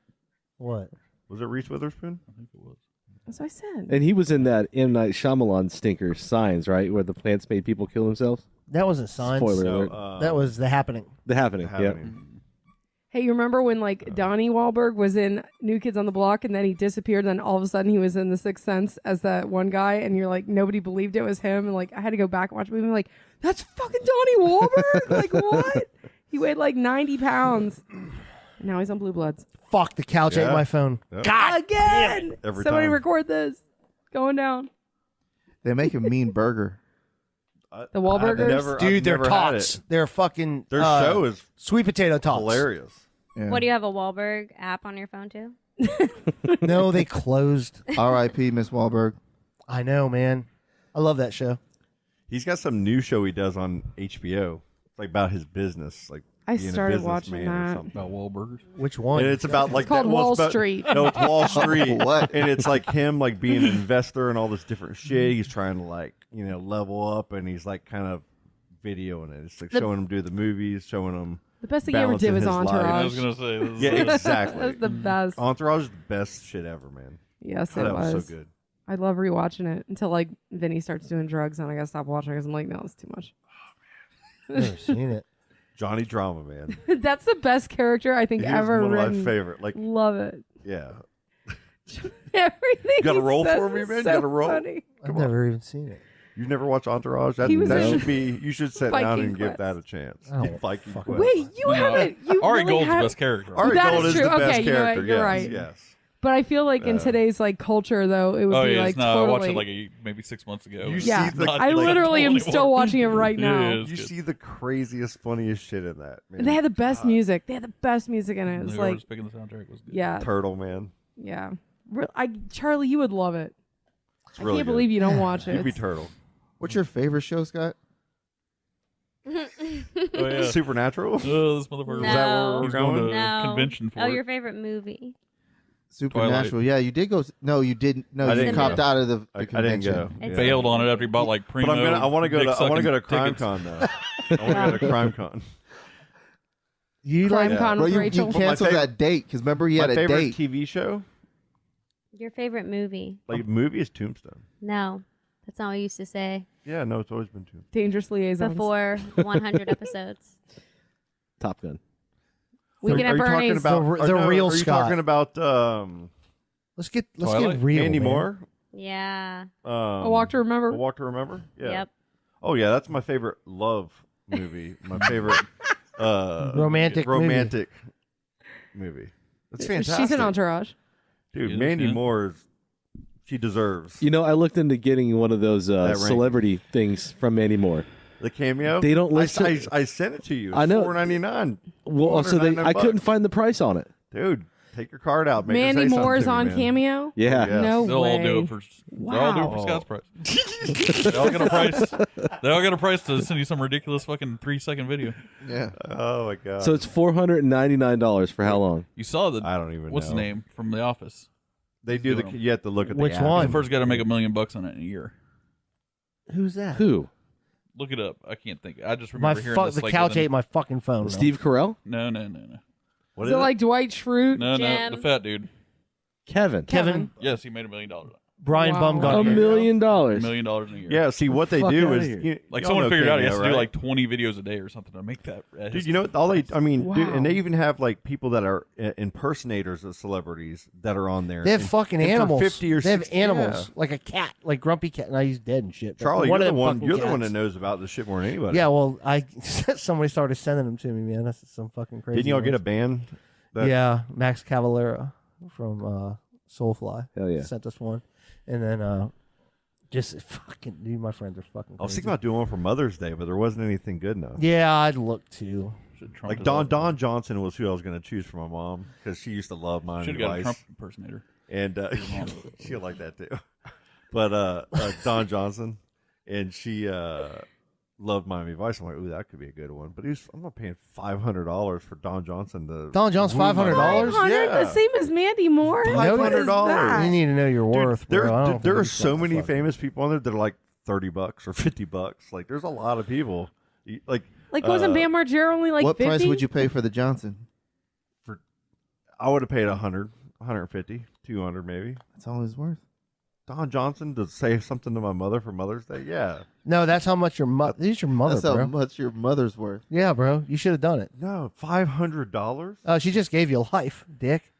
What? Was it Reese Witherspoon? I think it was. That's what I said. And he was in that M. Night Shyamalan stinker, Signs, right? Where the plants made people kill themselves. That wasn't Signs. Spoiler So, alert. That was The Happening. The Happening. Happening. Yeah. Hey, you remember when like Donnie Wahlberg was in New Kids on the Block and then he disappeared and then all of a sudden he was in The Sixth Sense as that one guy and you're like, nobody believed it was him. And like, I had to go back and watch the movie. I'm like, that's fucking Donnie Wahlberg. Like, what? He weighed like 90 pounds. And now he's on Blue Bloods. Fuck, the couch ate my phone. Yep. God Again! Every Somebody time. record this. Going down. They make a mean burger. The Wahlburgers? Dude, they're never had tots. it. They're fucking... Their show is sweet potato tots. hilarious. Yeah. What, do you have a Wahlberg app on your phone too? No, they closed. R.I.P. Miss Wahlberg. I know, man. I love that show. He's got some new show he does on HBO. It's like about his business, like I being a started watching businessman or that. something. About Wahlburgers. Which one? And it's about like It's called that- well, Wall it's about- Street. No, it's Wall Street. What? And it's like him like being an investor and all this different shit. He's trying to like level up, and he's like kind of videoing it. It's like showing him do the movies, showing him. The best thing he ever did was balancing his life. I Entourage. was gonna say. This is Yeah, like- exactly. That was the best. Entourage is the best shit ever, man. Yes, God, it that was was. so good. I love rewatching it until like Vinny starts doing drugs and I gotta stop watching because I'm like, no, it's too much. I've never seen it. Johnny Drama, man. That's the best character I think He was ever one of written. my favorite. Like, Love it. yeah. Everything. You got a he roll says for me, is man? You so got a roll? funny. I've never even seen it. You've never watched Entourage? That, He was that in should be. You should sit down Viking and give Quest. that a chance. Oh, Viking fuck. Quest. Wait, you No, haven't. You Ari really Gold's the have- best character. Ari That Gold is is true. the best Okay, you know what? character. You're yes, right. yes. But I feel like in today's like culture, though, it would Oh be yeah, like no, I totally. watched it like maybe 6 months ago. You Yeah, see the- Not I like literally am 21. still watching it right Yeah, now. yeah, it's You good. see the craziest, funniest shit in that. Man. They had the best music. They had the best music in it. It was Whoever's like, picking the soundtrack was good. yeah, Turtle Man. yeah. Charlie, you would love it. It's I really can't good. believe you don't watch it. You'd be It's- Turtle. What's your favorite show, Scott? Oh yeah. Supernatural. Oh, this motherfucker. No. Is that where we're He's going going? to No. convention for Oh, it. your favorite movie? Supernatural. Yeah, you did go. No, you didn't. No, I you didn't copped go. out of the I didn't convention. go. It's- Bailed on it after he bought like Primo. But I want to go to. I want to go to dick-sucking Crime tickets. Con though. I want to go to Crime Con. You Crime like? Con Well, with you Rachel. canceled favorite- that date because remember you My had a favorite date. TV show, Your favorite movie? like movie, is Tombstone. No, that's not what you used to say Yeah, no, it's always been Tombstone. Dangerous Liaisons. before 100 episodes. Top Gun. Weekend are at you talking Bernie's. about The or no, real are you Scott. talking about Let's get Twilight? real. Andy man. Moore? Yeah. A Walk to Remember. A Walk to Remember? Yeah. Yep. Oh yeah, that's my favorite love movie. My favorite Romantic movie. That's fantastic. She's an Entourage. Dude, She is, Mandy yeah. Moore she deserves You know, I looked into getting one of those That rank. celebrity things from Mandy Moore. the cameo. They don't list I, it. I sent it to you. It's I know. $4.99. Well, also I couldn't $499. find the price on it. Dude, take your card out. Make her Mandy say something Moore's to me, on man. Cameo. Yeah. Yes. No They'll way. all do it for. They'll all do it Wow. for Scott's price. they all got a price. They all got a price to send you some ridiculous fucking 3-second video. Yeah. Oh my god. So it's $499 for how long? You saw the. I don't even What's know. his name from The Office? They do the. Doing 'em. You have to look at Which the app. one? The first got to make $1 million on it in a year. Who's that? Who? Look it up. I can't think. I just My remember hearing this. the like, couch within- ate my fucking phone. bro. Steve Carell? No. What Is it like Dwight Schrute? No, Jim. the fat dude. Kevin. Kevin. Yes, he made $1 million. Brian Wow. $1 Bumgarner. million. $1 million in a year. Yeah. See what they Fuck do outta is here. Like y'all someone know figured out he has Cameo, to do right? like 20 videos a day or something to make that. Dude, you know all they? I mean, dude, Wow. and they even have like people that are impersonators of celebrities that are on there. They have And- fucking and for animals. 50 or they have 60 animals, yeah. like a cat, like Grumpy Cat. Now he's dead and shit. but Charlie, one you're of the them one. fucking You're the one that cats. knows about this shit more than anybody. Yeah, well, somebody started sending them to me, man. That's some fucking crazy. Didn't y'all get a ones. band? that- Yeah, Max Cavalera from Soulfly. Hell yeah. Sent us one, and then just fucking dude, my friends are fucking. I was crazy. thinking about doing one for Mother's Day, but there wasn't anything good enough. Yeah, I'd look too. Like Don Johnson was who I was going to choose for my mom because she used to love Miami Should have got a Vice, Trump impersonator. and she'll like that too. But Don Johnson, and she loved Miami Vice. I'm like, ooh, that could be a good one. But I'm not paying $500 for Don Johnson to. Don Johnson, woo my $500? mom. 500? Yeah. The same as Mandy Moore? $500. What is that? You need to know your Dude, worth. bro. I don't there think are he's so got many the fucking- famous people on there that are like $30 or $50. Like, there's a lot of people. Like Wasn't Bam Margera only like what 50? price would you pay for the Johnson? I would have paid 100, 150, 200 maybe. That's all he's worth. Don Johnson to say something to my mother for Mother's Day? Yeah. No, that's how much your mother. He's your mother, That's how bro. much your mother's worth. Yeah, bro. You should have done it. No, $500. She just gave you life, dick.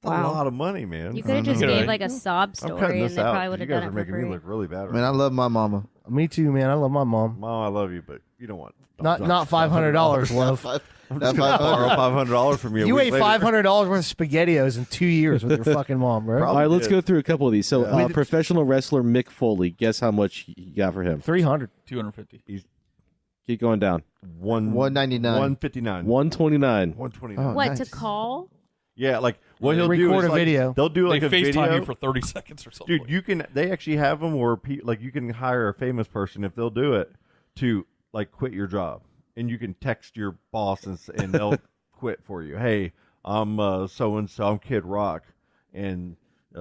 That's a lot of money, man. You could have just gave like a sob I'm story, cutting and this they out. probably would You have guys done are it for making free. me look really bad. Man, I love my mama. Me too, man. I love my mom. Mom, I love you, but you don't want Not $500, love. I'm just gonna borrow $500 from you. You a ate week later. $500 worth of SpaghettiOs in 2 years with your fucking mom, bro. All right, let's did. go through a couple of these. So, Yeah. professional wrestler Mick Foley. Guess how much you got for him? 300. 250. Keep going down. 199. 159. 129. 129. Oh, What nice. to call? Yeah, like what he'll do Record is a like, video. They'll do like They a FaceTime video you for 30 seconds or something. Dude, you can. They actually have them where like you can hire a famous person if they'll do it to like quit your job, and you can text your boss and they'll quit for you. Hey, I'm so and so. I'm Kid Rock, and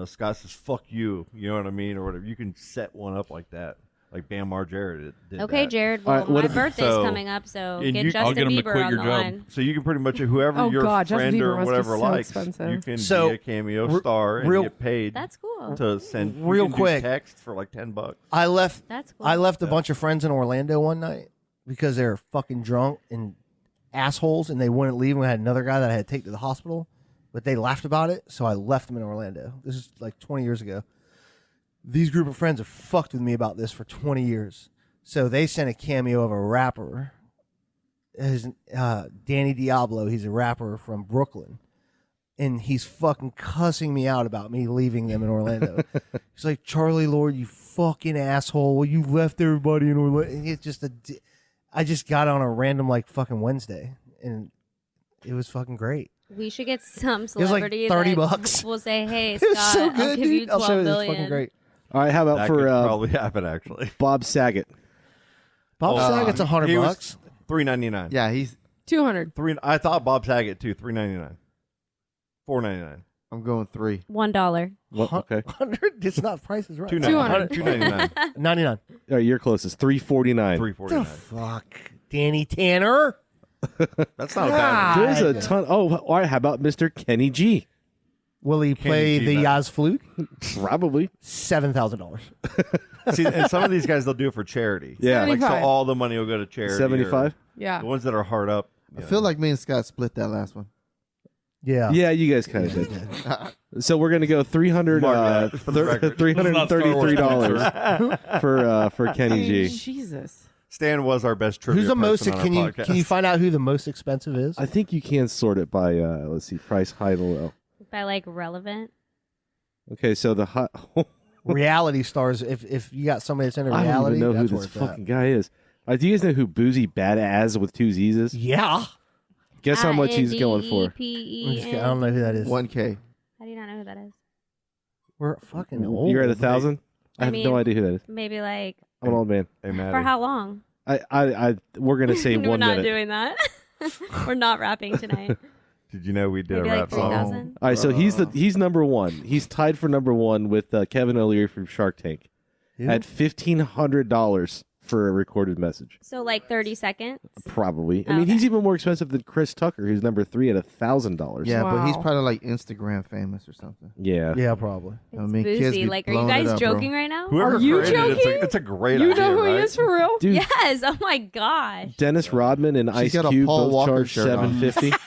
Scott says fuck you. You know what I mean, or whatever. You can set one up like that, like Bam Margera did. Okay, that. Jared. All Well, right, what my if- birthday's so- coming up, so and get you- Justin I'll get him to Bieber quit on your the job. line. So you can pretty much whoever Oh, your God, Justin friend Bieber or must be whatever so likes, expensive. you can So, be a cameo star and real- get paid That's cool. to send. you Real can do quick. text for like $10. I left That's cool. I left a bunch of friends in Orlando one night because they were fucking drunk and assholes, and they wouldn't leave. And we had another guy that I had to take to the hospital, but they laughed about it, so I left them in Orlando. This is like 20 years ago. These group of friends have fucked with me about this for 20 years. So they sent a cameo of a rapper. His Danny Diablo. He's a rapper from Brooklyn. And he's fucking cussing me out about me leaving them in Orlando. He's like, Charlie Lord, you fucking asshole. You left everybody in Orlando. And it's just I just got on a random like fucking Wednesday. And it was fucking great. We should get some was like celebrity $30 that bucks. will say, "Hey, It was Scott, so I'll good, give dude. you I'll show 12 you. It's billion." fucking great. All right, how about That for could probably happen actually. Bob Saget? Bob Saget's He $100 was bucks. $399. Yeah, he's. 200. I thought Bob Saget too. $399. $499. I'm going 3. $1. What? Okay. 100? It's not Price is Right. $299. $299. 99. All right, you're closest. $349. The fuck? Danny Tanner? That's not a bad. There's a ton. Oh, all right. How about Mr. Kenny G? Will he play G, the man. Yaz flute? Probably. $7,000. See, and some of these guys they'll do it for charity. Yeah. like so 75. all the money will go to charity. 75? Yeah. The ones that are hard up. I feel like me and Scott split that last one. Yeah. Yeah, you guys kind of did. So we're gonna go Mark that for the record. $333 for Kenny G. Jesus. Stan was our best trivia Who's the most? person on Can our you podcast. find out who the most expensive is? I think you can sort it by let's see, price high to low. By like relevant. Okay, so the high. Reality stars. If you got somebody that's in a I don't reality, even know who that's where this it's at. fucking guy is. Do you guys know who Boozy Badass with 2 Z's is? Yeah. Guess how much he's going for. I'm just kidding. I don't know who that is. 1K. How do you not know who that is? We're fucking old. You're at 1,000. I have no idea who that is. Maybe like I'm an old man. Hey, Mattie. for how long? We're gonna say We're 1 not minute. doing that. We're not rapping tonight. Did you know we did Maybe a like rap song? 3,000. All right, so he's number one. He's tied for number one with Kevin O'Leary from Shark Tank at $1,500 for a recorded message. So like 30 seconds. Probably. I mean, he's even more expensive than Chris Tucker, who's number 3 at $1,000. Yeah, but he's Wow. probably like Instagram famous or something. Yeah. Yeah, probably. It's I mean, kids boozy. be Like, are you blowing it guys up, bro. joking right now? Whoever Are you created it, joking? it's a great You idea, know who right? he is for real? Dude, Yes. Oh my gosh. Dennis Rodman and Ice got a Cube Paul both Walker charge shirt on. $750.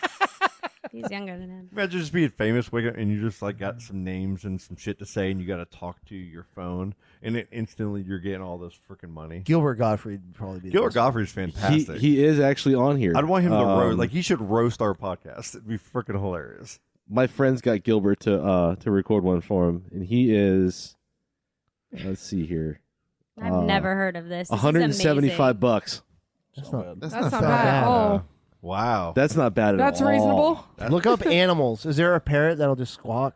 He's younger than him. Imagine just being famous, wake up, and you just like got some names and some shit to say, and you got to talk to your phone, and it instantly you're getting all this freaking money. Gilbert Gottfried would probably be. the Gilbert best. Gottfried's fantastic. He is actually on here. I'd want him to roast. Like he should roast our podcast. It'd be freaking hilarious. My friends got Gilbert to record one for him, and he is. Let's see here. I've never heard of this. This is $175. That's not. That's That's not not bad. bad at all. Wow. That's not bad at That's all. reasonable. Look up animals. Is there a parrot that'll just squawk?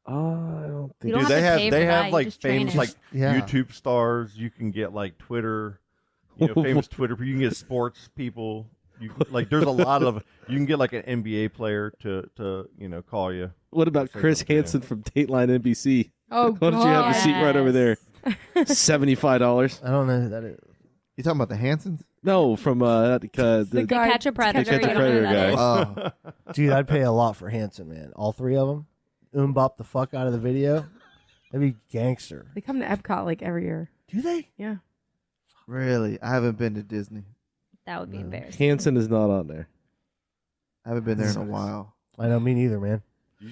I don't think. You don't Dude, have to pay they for that, have you like just train famous it. like Yeah. YouTube stars. You can get like Twitter, famous Twitter. You can get sports people. Like there's a lot of. You can get like an NBA player to call you. What about Say Chris something, Hansen from Dateline NBC? Oh, Why don't you have a seat right over there? Yes. $75. I don't know who that is. You talking about the Hansons? No, from The To guy- catch a predator. Catch a you don't know Predator who that guy. is. Oh, Dude, I'd pay a lot for Hanson, man. All 3 of them. Bop the fuck out of the video. That'd be gangster. They come to Epcot like every year. Do they? Yeah. Really? I haven't been to Disney. That would be embarrassing. Hanson is not on there. I haven't been there in a while. I know, me neither, man.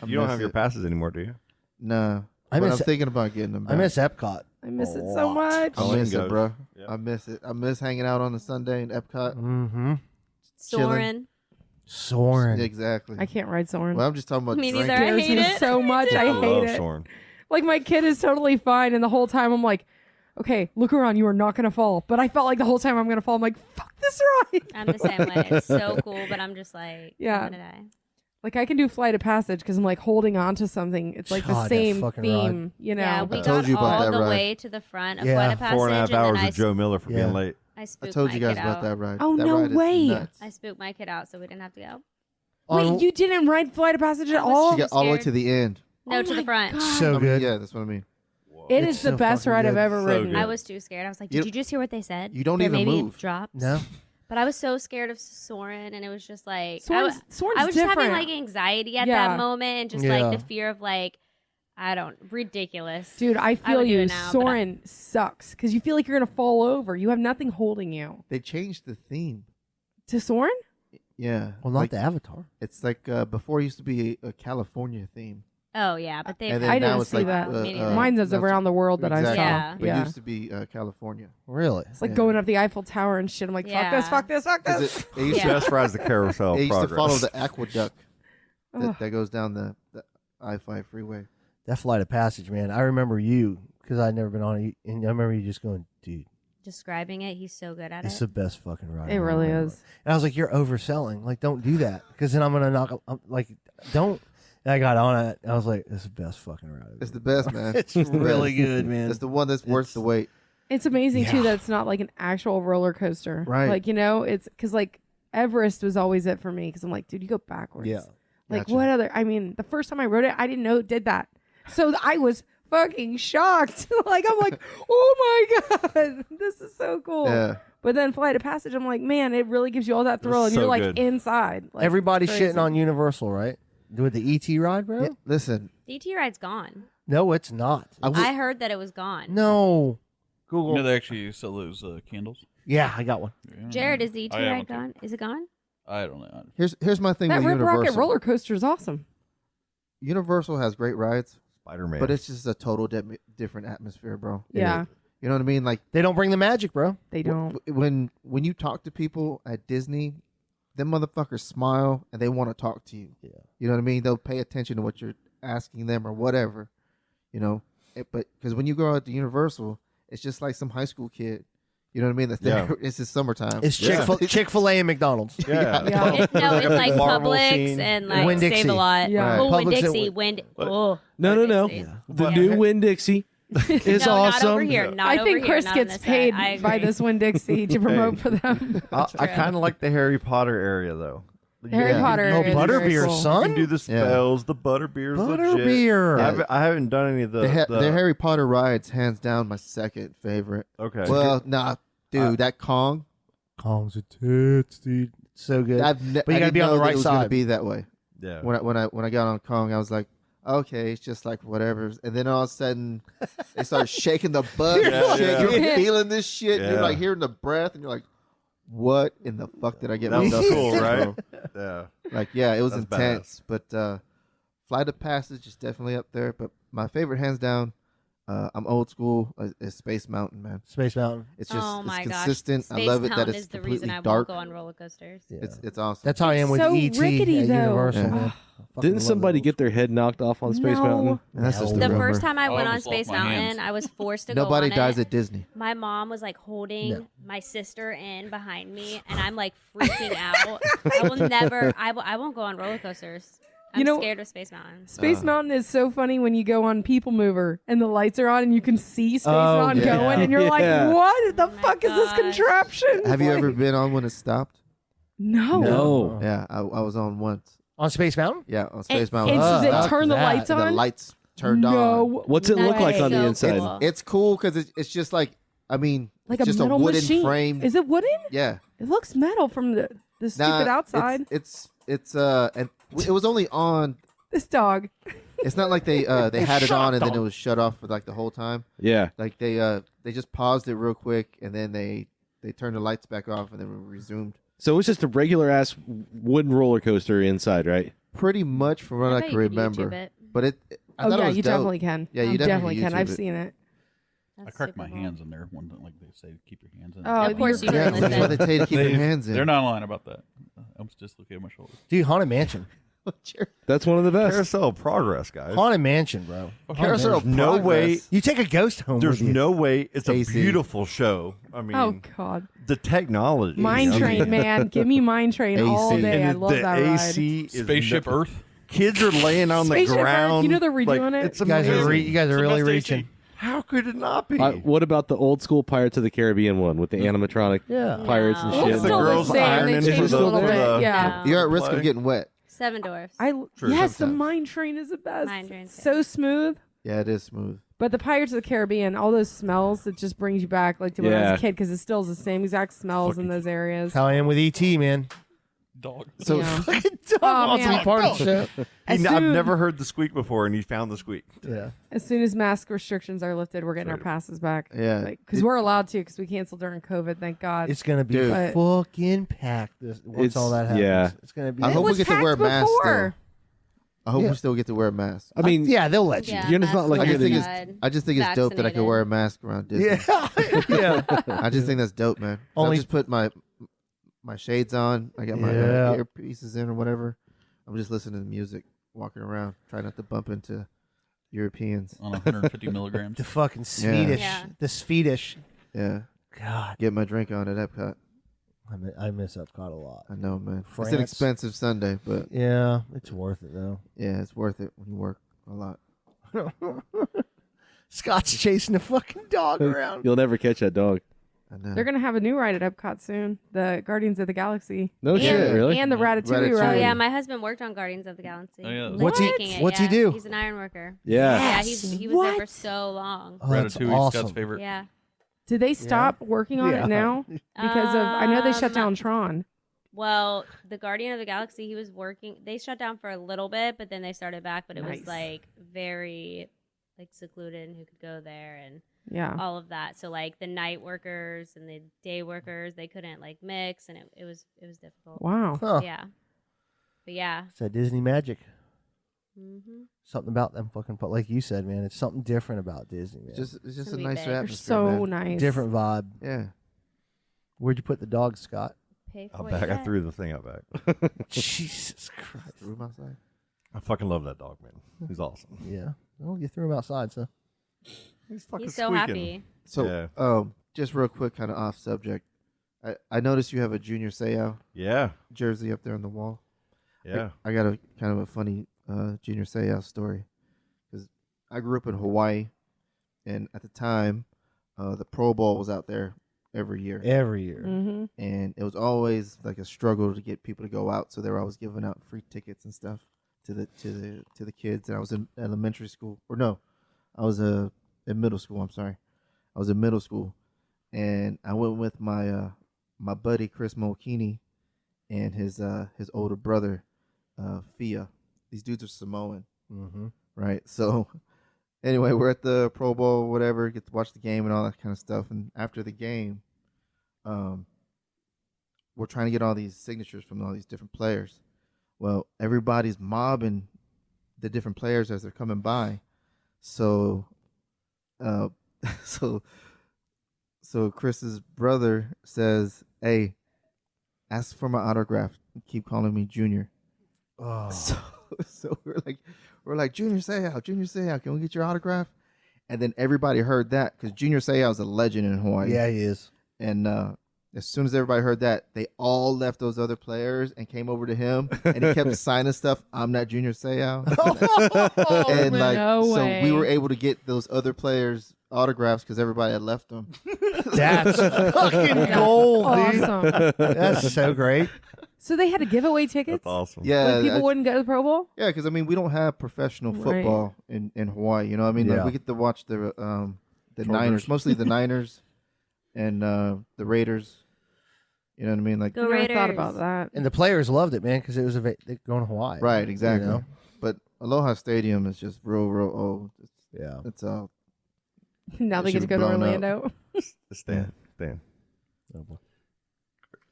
You don't have your passes anymore, do you? No. I But miss I'm thinking about getting them back. I miss Epcot. I miss A it so lot. much. I miss Colleen it, bro. goes. Yeah. I miss it. I miss hanging out on a Sunday in Epcot. Mm-hmm. Soren. Soren. Exactly. I can't ride Soren. Well, I'm just talking about Me neither. drinking. I Scares hate me it. so much. I love hate it. Soren. Like my kid is totally fine, and the whole time I'm like, okay, look around. You are not gonna fall. But I felt like the whole time I'm gonna fall. I'm like, fuck this ride. I'm the same way. It's so cool, but I'm just like, Yeah. I'm gonna die. Like I can do Flight of Passage because I'm like holding on to something. It's like God, the that same fucking theme, ride. you know. Yeah, we I told got you about all that the ride. way to the front of Yeah. Flight of Passage, 4.5 and hours then with Joe Miller for Yeah. being late. I I spooked told my you guys kid about out. that ride. Oh, that no ride is way. nuts. I spooked my kid out, so we didn't have to go. On- Wait, you didn't ride Flight of Passage at I was all? She got all the way scared. to the end. No, Oh to the my front. God. So I mean, good. yeah, that's what I mean. It It's is the so best fucking ride I've good. ever So ridden. good. I was too scared. I was like, You- did you just hear what they said? you don't That even maybe move. It drops. No. But I was so scared of Soren, and it was just like Soren's I was just having different. like anxiety at Yeah. that moment, and just Yeah. like the fear of like ridiculous. Dude, I feel would do you. it now, but Soren sucks because you feel like you're gonna fall over. You have nothing holding you. They changed the theme. To Soren? Yeah. Well, not like, the Avatar. It's like before it used to be a California theme. Oh yeah, but they. And then I now didn't it's see like, that. Me neither. Mine is that's- around the world that exactly. I Yeah. saw. But Yeah. it used to be California. Really? It's like Yeah. going up the Eiffel Tower and shit. I'm like, fuck Yeah. this, fuck this, fuck 'Cause this. it used, Yeah. to, Best rides the carousel it used to progress. follow the aqueduct Ugh. that goes down the I-5 freeway. That Flight of Passage, man. I remember you because I'd never been on it, and I remember you just going, dude, Describing it, he's so good at it's it. the best fucking ride. It I've really ever is. rode. And I was like, you're overselling. Like, don't do that because then I'm gonna knock. Like, don't. And I got on it. I was like, this is the best fucking ride. It's the best, man. It's the really best. good, man. It's the one that's worth the wait. It's amazing too Yeah. that it's not like an actual roller coaster. Right. Like, you know, it's because like Everest was always it for me because I'm like, dude, you go backwards. Yeah. Like, Gotcha. what other? I mean, the first time I rode it, I didn't know it did that. So I was fucking shocked. Like, I'm like, oh my God, this is so cool. Yeah. But then Flight of Passage, I'm like, man, it really gives you all that thrill, and so you're like good. inside. Like, Everybody's it's crazy. shitting on Universal, right? With the ET ride, bro? Yeah, listen, DT ride's gone. No, it's not. I heard that it was gone. No. Google. You know they actually sell those candles. Yeah, I got one. Yeah. Jared, is the ET I have ride one, too. gone? Is it gone? I don't know. here's my thing That with Rip Universal. Rocket roller coaster is awesome. Universal has great rides, Spider-Man. but it's just a total different atmosphere, bro. Yeah, You know what I mean? Like They don't bring the magic, bro. they don't. when you talk to people at Disney, them motherfuckers smile and they want to talk to you. Yeah. You know what I mean? They'll pay attention to what you're asking them or whatever. You know, but because when you go out to Universal, it's just like some high school kid. You know what I mean? That's there. Yeah. It's just summertime. It's Yeah. Chick-fil-A and McDonald's. yeah. Yeah. No, it's like Marvel Publix scene. and like Winn-Dixie. Save a Lot. Yeah. Right. Oh, Publix and Winn-Dixie. Win- Oh. No. Winn-Dixie. The new Winn-Dixie is No, awesome. not over here. Not I over think here, Chris not on gets this paid side. I by agree. this Winn-Dixie to promote for them. I true. kind of like the Harry Potter area though. The Harry Yeah. Potter. Oh, area is very butterbeer, cool. You son. can do the spells. The butterbeer's legit. Butterbeer. I haven't done any of the. The Harry Potter rides, hands down, my second favorite. Okay. Well, nah, dude, that Kong. Kong's a tits, dude. So good. But But you gotta be on the right it was gonna side. be that way. yeah. When I got on Kong, I was like, okay, it's just like whatever. And then all of a sudden, they start shaking the butt Yeah, and shit. yeah. You're feeling this shit. And you're Yeah. like hearing the breath, and you're like, what in the fuck did I get That was myself cool, into, right? bro? Yeah. Like, yeah, it was That's intense. But Flight of Passage is definitely up there. But my favorite, hands down, I'm old school, is Space Mountain, man. Space Mountain. It's just Oh my it's gosh. consistent. Space I love it that Mountain it's is the completely reason I dark. won't go on roller coasters. Yeah. It's awesome. That's how I am with so ET rickety, at though. Universal, Yeah. man. I fucking Didn't love somebody those. get their head knocked off on Space No. Mountain? And that's just No. the The rumor. first time I I went on almost lost Space my Mountain, hands. I was forced to go Nobody on dies it. at Disney. My mom was like holding No. my sister in behind me, and I'm like freaking out. I will never. I won't go on roller coasters. I'm You know- scared of Space Mountain. Space Mountain is so funny when you go on People Mover and the lights are on and you can see Space Oh, Mountain yeah. going and you're Yeah. like, what the my fuck is this gosh. contraption? Have you Like, ever been on when it stopped? No. No. Yeah, I was on once. On Space Mountain? Yeah, on Space And Mountain. so they fuck turn the that. lights And on? the lights turned no. on. What's it look That like is on the so inside? cool. It's cool because it's just like, I mean, Like it's a just metal a wooden machine. frame. Is it wooden? Yeah. It looks metal from the stupid Nah, outside. It's and it was only on. This dog. It's not like they had it on and then it was shut off for like the whole time. Yeah. Like they just paused it real quick and then they turned the lights back off and then resumed. So it was just a regular ass wooden roller coaster inside, right? Pretty much from what I bet can you could remember. YouTube it. But I Oh thought it yeah, was you dope. definitely can. Yeah, you definitely can. YouTube I've it. seen it. That's I cracked super my cool. hands in there when like they say keep your hands in. Oh, Of course you Yeah, can that's why they listen. tell you to keep your hands in. They're not lying about that. I almost dislocated my shoulder. Dude, Haunted Mansion. That's one of the best. Carousel of Progress, guys. Haunted Mansion, bro. Carousel of No way. Progress. You take a ghost home. There's with you. no way. It's a AC. beautiful show. I mean, Oh God, the technology. Mine I Train, mean, man. Give me Mine Train all AC. day. I and love the that ride. AC is Spaceship never- Earth. Kids are laying on Spaceship the Earth, ground. you know they're redoing it? It's You guys amazing. are you guys are It's the really best AC. reaching. How could it not be? What about the old school Pirates of the Caribbean one with the animatronic Yeah. pirates and No. Well, shit? it's The still girls the same. They ironing changed for a the- little for bit. the- Yeah. You're at risk Play. of getting wet. Seven Dwarfs. True, Yes, the sometimes. Mine Train is the best. Mine Train's So good. smooth. Yeah, it is smooth. But the Pirates of the Caribbean, all those smells, it just brings you back like to when I was Yeah. a kid because it still is the same exact smells in those areas. How I am with ET, man. Dog. So Yeah. Dog Oh, wants to man. be part of the show. As I've soon- never heard the squeak before, and he found the squeak. Yeah. As soon as mask restrictions are lifted, we're getting our passes back. Yeah. Because we're allowed to because we canceled during COVID, thank God. It's gonna be Dude. But- fucking packed. Once all that happens, yeah. it's gonna be. I It hope we was get to wear packed masks still. before. I hope Yeah. we still get to wear masks. I mean, yeah, they'll let you. Yeah, You're just not mask like I you're just the- think good. I just think it's dope that I can wear a mask around Disney. Yeah, yeah. I just think that's dope, man. I'll Only- just put my shades on. I got my Yeah. earpieces in or whatever. I'm just listening to music, walking around, trying not to bump into Europeans. On 150 milligrams. The fucking Swedish, Yeah. the Swedish. Yeah, God, get my drink on at Epcot. I miss Epcot a lot. I know, man. It's France. an expensive Sunday, but Yeah, it's worth it though. yeah, it's worth it when you work a lot. Scott's chasing the fucking dog around. You'll never catch that dog. I know. They're gonna have a new ride at Epcot soon. The Guardians of the Galaxy. No And- shit, really? And the Ratatouille, Ratatouille. Oh ride. yeah, my husband worked on Guardians of the Galaxy. Oh, yeah. Like, What's he- making it, what's he yeah. do? He's an iron worker. Yeah. Yeah, he was there for What? so long. Oh, that's Ratatouille, awesome. Scott's favorite. Yeah. Did they stop working on Yeah. it now? Because of I know they shut down Tron. Well, the Guardian of the Galaxy, he was working. They shut down for a little bit, but then they started back. But it Nice. was like very like secluded, and who could go there and Yeah. all of that. So like the night workers and the day workers, they couldn't like mix, and it was difficult. Wow. Huh. Yeah. But yeah. It's that Disney magic. Mm-hmm. Something about them fucking, but like you said, man, it's something different about Disney, man. It's just a gonna be nicer big. They're atmosphere. so man. nice. different vibe. Yeah. Where'd you put the dog, Scott? Pay for I'm what back. you I get. threw the thing out back. Jesus Christ. Threw him outside. I fucking love that dog, man. He's awesome. Yeah. Well, you threw him outside, so. He's fucking He's so squeaking. happy. So, Yeah. just real quick, kind of off subject. I noticed you have a Junior Seau Yeah. jersey up there on the wall. Yeah. I got a kind of a funny Junior Seau story because I grew up in Hawaii, and at the time, the Pro Bowl was out there every year, Every year. Mm-hmm. and it was always like a struggle to get people to go out. So they were always giving out free tickets and stuff to the kids. And I was in elementary school, or no, I was in middle school. I'm sorry, I was in middle school, and I went with my my buddy Chris Molkini and his older brother Fia. These dudes are Samoan, Mm-hmm. right? So anyway, we're at the Pro Bowl, whatever, get to watch the game and all that kind of stuff. And after the game, we're trying to get all these signatures from all these different players. Well, everybody's mobbing the different players as they're coming by. So, so Chris's brother says, "Hey, ask for my autograph. Keep calling me Junior." Oh. So we're like Junior Seau, can we get your autograph? And then everybody heard that because Junior Seau is a legend in Hawaii. Yeah, he is. And as soon as everybody heard that, they all left those other players and came over to him, and he kept signing stuff. I'm not Junior Seau. And like, no so way. we were able to get those other players autographs because everybody had left them. That's fucking gold, dude. Awesome. That's so great. So they had to give away tickets? That's awesome. Yeah, Like people I- wouldn't go to the Pro Bowl? yeah, because I mean we don't have professional Right. football in Hawaii. You know, what I mean, Yeah. like, we get to watch the Chargers. Niners, mostly the Niners, and the Raiders. You know what I mean? Like, Go I never thought Raiders. about that. And the players loved it, man, because it was they're going to Hawaii. right, exactly. You know? But Aloha Stadium is just real old. Yeah. It's Now they get to go to Orlando. Stan. Oh, boy.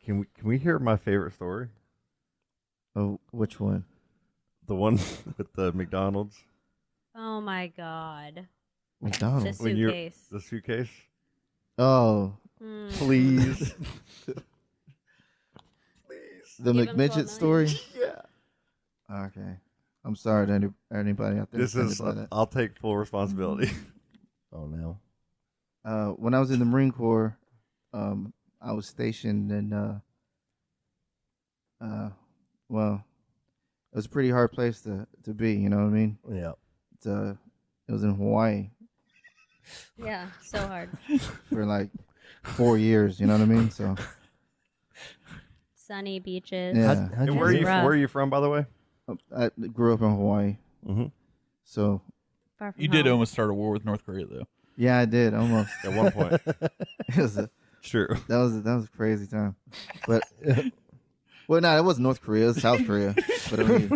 Can we hear my favorite story? Oh, which one? The one with the McDonald's. Oh my God. McDonald's. The When you're- suitcase. The suitcase. Oh, Please. the Give him 12 McMidget million. story. Okay. I'm sorry to anybody out there. This offended is. by that. I'll take full responsibility. Oh no. When I was in the Marine Corps, I was stationed in well, it was a pretty hard place to be, you know what I mean? Yeah. It was in Hawaii Yeah, so hard. for like 4 years, you know what I mean? So Sunny beaches. yeah. How'd And you where are do you? rough. Where are you from, by the way? I grew up in Hawaii. Mm-hmm. So Far from You did home. almost start a war with North Korea, though. yeah, I did almost. At one point. It was True. that was a crazy time. But well, no, it wasn't North Korea, it was South Korea. But I mean,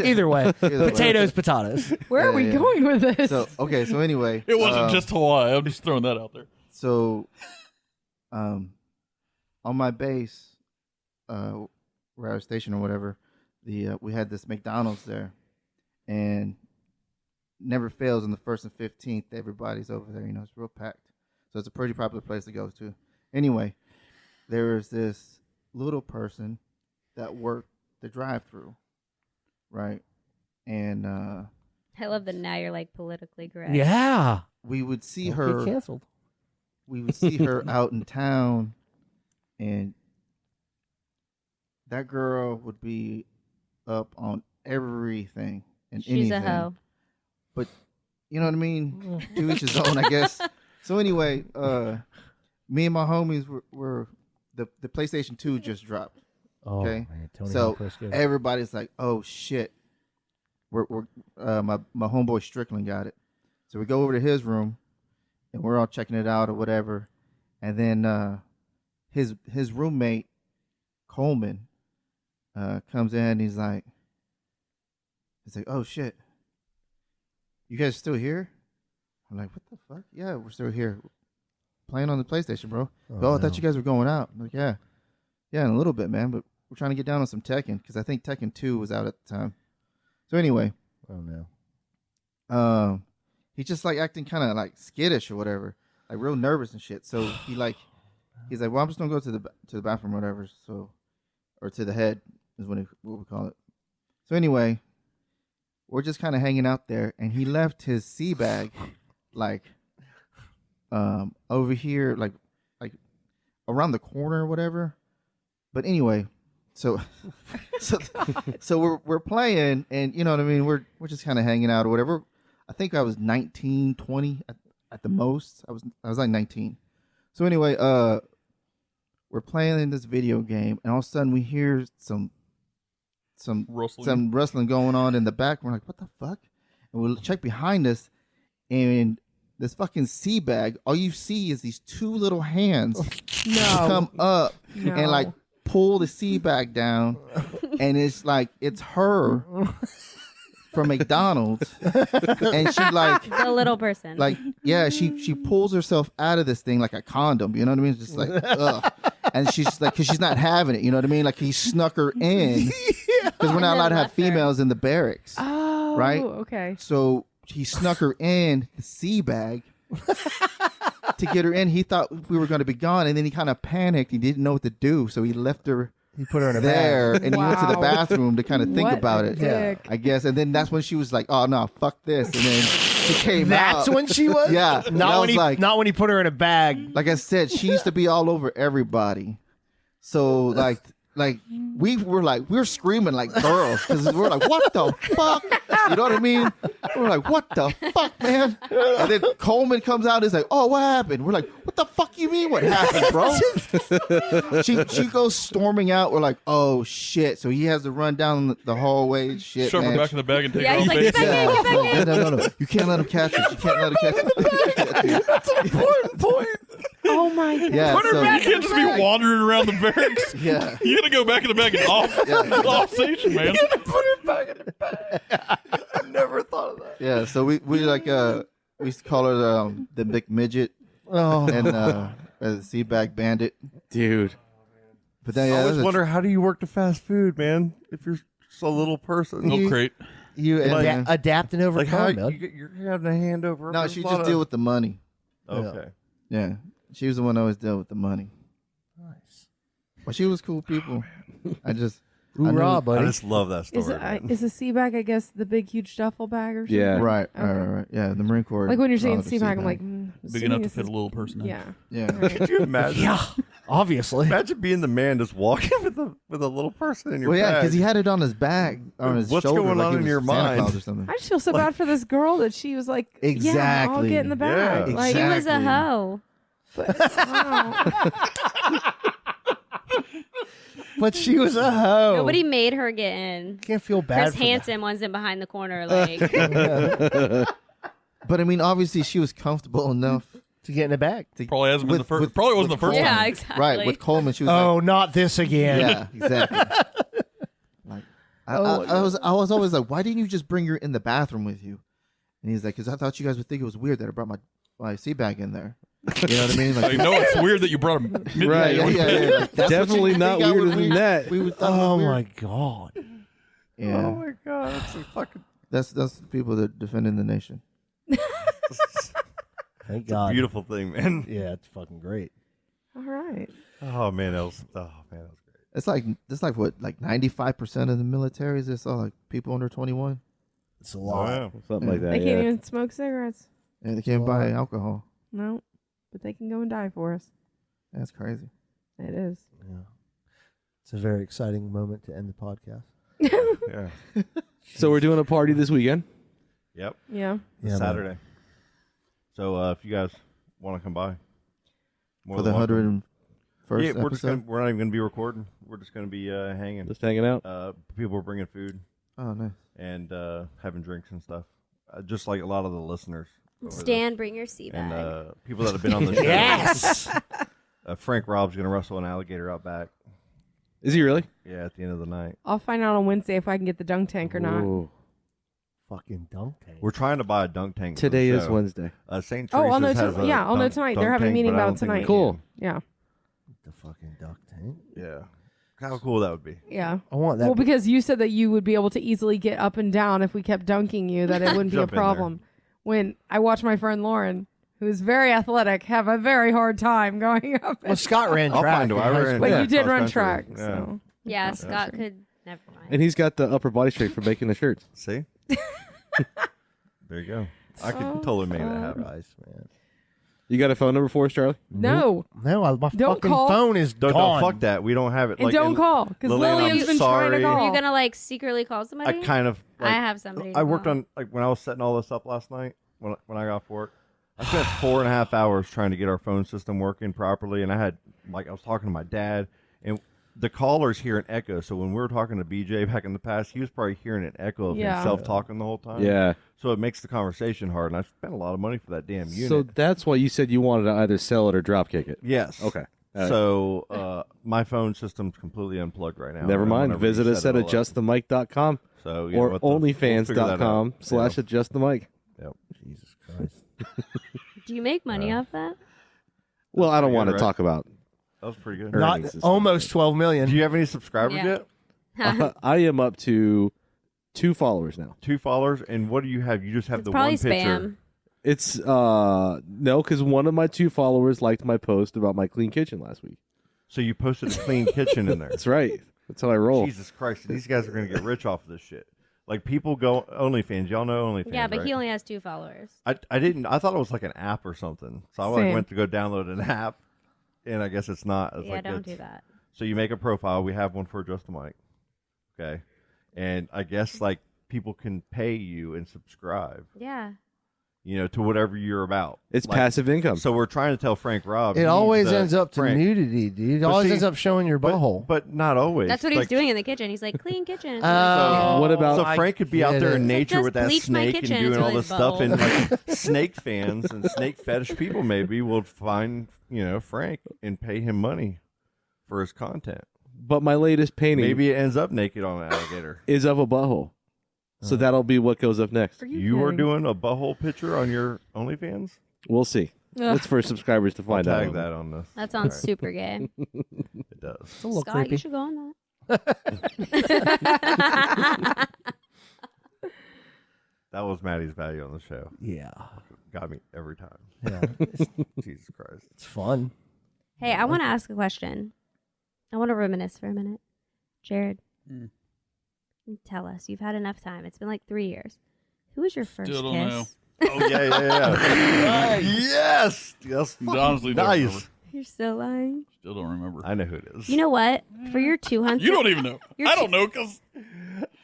Either way, Either way. potatoes. Where Yeah, are we yeah. going with this? so okay, so anyway, It wasn't just Hawaii. I'm just throwing that out there. so on my base, where I was stationed or whatever, we had this McDonald's there, and never fails on the 1st and 15th. Everybody's over there, you know, it's real packed. So it's a pretty popular place to go to. Anyway, there was this little person that worked the drive-through, right? And I love that now you're like politically correct. Yeah. we would see Don't her. get canceled. We would see her out in town, and that girl would be up on everything and She's anything. a hoe. But you know what I mean? To each his own, I guess. So anyway, me and my homies were the PlayStation 2 just dropped. Oh, Okay. man, Tony So Hawk was good. everybody's like, "Oh shit!" We're my homeboy Strickland got it. So we go over to his room, and we're all checking it out or whatever. And then his roommate Coleman comes in. And he's like, "Oh shit, you guys still here?" I'm like, "What the fuck? Yeah, we're still here, playing on the PlayStation, bro." I thought you guys were going out. I'm like, yeah, in a little bit, man, but we're trying to get down on some Tekken because I think Tekken 2 was out at the time. So anyway, Oh no. he's just like acting kind of like skittish or whatever, like real nervous and shit. So he's like, "Well, I'm just gonna go to the bathroom or whatever." So, or to the head is what we call it. So anyway, we're just kind of hanging out there, and he left his sea bag, like, over here, like around the corner or whatever. But anyway, so we're playing, and you know what I mean. We're just kind of hanging out or whatever. I think I was 19, 20 at the most. I was like 19. So anyway, we're playing in this video game, and all of a sudden we hear some rustling going on in the back. We're like, "What the fuck?" And we check behind us, and this fucking sea bag. All you see is these two little hands come up and like pull the sea bag down, and it's like it's her from McDonald's, and she like The little person. like yeah, she pulls herself out of this thing like a condom. You know what I mean? It's just like ugh. And she's like, because she's not having it. You know what I mean? Like he snuck her in because we're not allowed to have females in the barracks. Oh, Right? okay. So he snuck her in the sea bag to get her in. He thought we were going to be gone, and then he kind of panicked. He didn't know what to do, so he left her He put her in a there, bag. and he went to the Wow. bathroom to kind of think What about a it. dick. I guess, and then that's when she was like, "Oh no, fuck this," and then she came That's out. when she was. Yeah, and I Not when was he. like- Not when he put her in a bag. Like I said, she used to be all over everybody. So like we were screaming like girls because we're like, "What the fuck?" You know what I mean? We're like, "What the fuck, man?" And then Coleman comes out and is like, "Oh, what happened?" We're like, "What the fuck you mean? What happened, bro?" she goes storming out. We're like, "Oh shit!" So he has to run down the hallway. And shit, Shove her man. back in the bag and take Yeah, her he's off like, base. "Get back in, get back in." No. You can't let him catch it. You can't let him catch it. That's an important point. Oh my god. Yeah, Put her so- back. You can't just be wandering around the barracks. Yeah. You gotta go back in the bag and off station, man. Put her back in the bag. Yeah, so we like we used to call her the big midget Oh, and the Seaback Bandit. Dude. But then I yeah, always wonder, how do you work the fast food, man? If you're just a little person. Milk crate. you and adapt and Like how overcome, man. you're having a hand over. no, she just deal with the money. Okay. Yeah, she was the one that always dealt with the money. Nice. Well, she was cool people. I just Hoorah, I buddy. just love that story. Is a sea bag, I guess, the big, huge duffel bag or something? Yeah. right. Okay. Yeah, the Marine Corps. Like when you're saying called it a sea bag, I'm bag. like, Big assuming enough to this fit a is- little person in. Yeah. Yeah. Could you imagine? Yeah, obviously. Imagine being the man just walking with a little person in your Well, yeah, bag. because he had it on his back, on his What's shoulder. going like on he in was your Santa mind? Claus or something. I just feel so bad for this girl that she was like, yeah, I'll Exactly. get in the bag. Yeah. Like, She was a Exactly. hoe. wow. But she was a hoe. Nobody made her get in. Can't feel bad. Chris for Hansen wasn't behind the corner. Like, But I mean, obviously, she was comfortable enough to get in the bag. to Probably hasn't been the first. with- Probably wasn't the first yeah, time. exactly. right with Coleman. She was Oh, not this again. like, yeah, exactly. Like, I was always like, why didn't you just bring her in the bathroom with you? And he's like, because I thought you guys would think it was weird that I brought my sea bag in there. You know what I mean? Like, I know it's weird that you brought him. Right. yeah. Like, that's what Definitely you not think I would- weirder than that. We would thought it was Oh weird. my god. Yeah, Oh my god, that's a fucking that's the people that defending the nation. Thank God. beautiful thing, man. Yeah, it's fucking great. All right. Oh man, that was great. It's like what, like 95% of the military is just all like people under 21, It's a Oh, lot. yeah. Something like that. They Yeah. can't even smoke cigarettes. and they can't buy alcohol. No. But they can go and die for us. That's crazy. It is. Yeah. It's a very exciting moment to end the podcast. Yeah. So we're doing a party this weekend. Yep. Yeah. Yeah, man. Saturday. So if you guys want to come by, more For the than welcome. 101st Yeah, we're just episode. we're not even gonna be recording. We're just gonna be hanging. Just hanging out. People are bringing food Oh, nice. and having drinks and stuff. Just like a lot of the listeners. over there. Stan, bring your sea bag. And people that have been on the show. Yes. Frank Rob's gonna wrestle an alligator out back. Is he really? Yeah, at the end of the night. I'll find out on Wednesday if I can get the dunk tank or not. Ooh. Fucking dunk tank. We're trying to buy a dunk tank. for the Today is show. Wednesday. St. Oh, I'll know Teresa's has a yeah, I'll know dunk- tonight. dunk They're having a tank, meeting but I about don't it think we tonight. Cool. can. Yeah. The fucking duck tank. Yeah. How cool that would be. Yeah. I want that. Well, because you said that you would be able to easily get up and down if we kept dunking you, that it wouldn't be a Jump in there. problem. When I watch my friend Lauren, who's very athletic, have a very hard time going up. well, And Scott ran I'll track. find in out. I high ran- school. but yeah, you did run cross track. country. Yeah. So. yeah, Scott could. Never mind. And he's got the upper body strength for making the shirts. See? There you go. I could totally make that happen. Christ, man. You got a phone number for us, Charlie? No. No, my Don't fucking call. phone is Don't, gone. fuck that. We don't have it. And like, don't call, because Lillian, I'm Lillian's been trying sorry. to Are call. you gonna like secretly call somebody? I kind of. I have somebody. to I worked call. on like when I was setting all this up last night when I got off work. I spent 4.5 hours trying to get our phone system working properly, and I was talking to my dad, and the callers hear an echo. So when we were talking to BJ back in the past, he was probably hearing an echo of Yeah. himself talking the whole time. Yeah. So it makes the conversation hard, and I spent a lot of money for that damn unit. So that's why you said you wanted to either sell it or drop kick it. yes. Okay. All right. So my phone system's completely unplugged right now. Never and mind. whenever Visit you us set at it all up. adjustthemic.com So, yeah, or we'll figure that out. onlyfans.com/adjustthemic. Yep. Jesus Christ. Do you make money off that? Well, I don't pretty want good, to right? talk about. That was pretty good. Not- Not is- almost 12 million. Do you have any subscribers Yeah. yet? I am up to 2 followers now. 2 followers, and what do you have? You just have It's the probably one picture. spam. It's no, because one of my 2 followers liked my post about my clean kitchen last week. So you posted a clean kitchen in there. That's right. That's how I roll. Jesus Christ, these guys are gonna get rich off of this shit. Like people go OnlyFans. Y'all know OnlyFans. Yeah, but right? he only has 2 followers. I didn't. I thought it was like an app or something. So I Same. went to go download an app, and I guess it's not. It's Yeah, like don't it's- do that. So you make a profile. We have one for Just a Mic. Okay, and I guess like people can pay you and subscribe. Yeah. You know, to whatever you're about. It's Like, passive income. So we're trying to tell Frank Rob. It always he's, ends up to Frank. nudity, dude. It But always see- ends up showing your butthole. But not always. That's what he was Like, doing in the kitchen. He's like, clean kitchen. Oh, What about- So I Frank could be out get there it. in nature Just with that bleach my snake and kitchen doing until all this his stuff, and butthole. like snake fans and snake fetish people maybe will find Frank and pay him money for his content. But my latest painting Maybe it ends up naked on an alligator. is of a butthole. So that'll be what goes up next. You are doing a butthole picture on your OnlyFans? We'll see. Ugh. It's for subscribers to find I'll tag out. that on this. That sounds super gay. It does. It's a little Scott, creepy. you should go on That was Maddie's value on the show. Yeah. Got me every time. Yeah. Jesus Christ. It's fun. Hey, I want to ask a question. I want to reminisce for a minute. Jared, tell us. You've had enough time. It's been like 3 years. Who was your first Still don't kiss? know. Oh, yeah. Yes. Yes. Honestly, don't Nice. remember. You're still lying. Still don't remember. I know who it is. You know what? For your 200th, You don't even know. I don't know because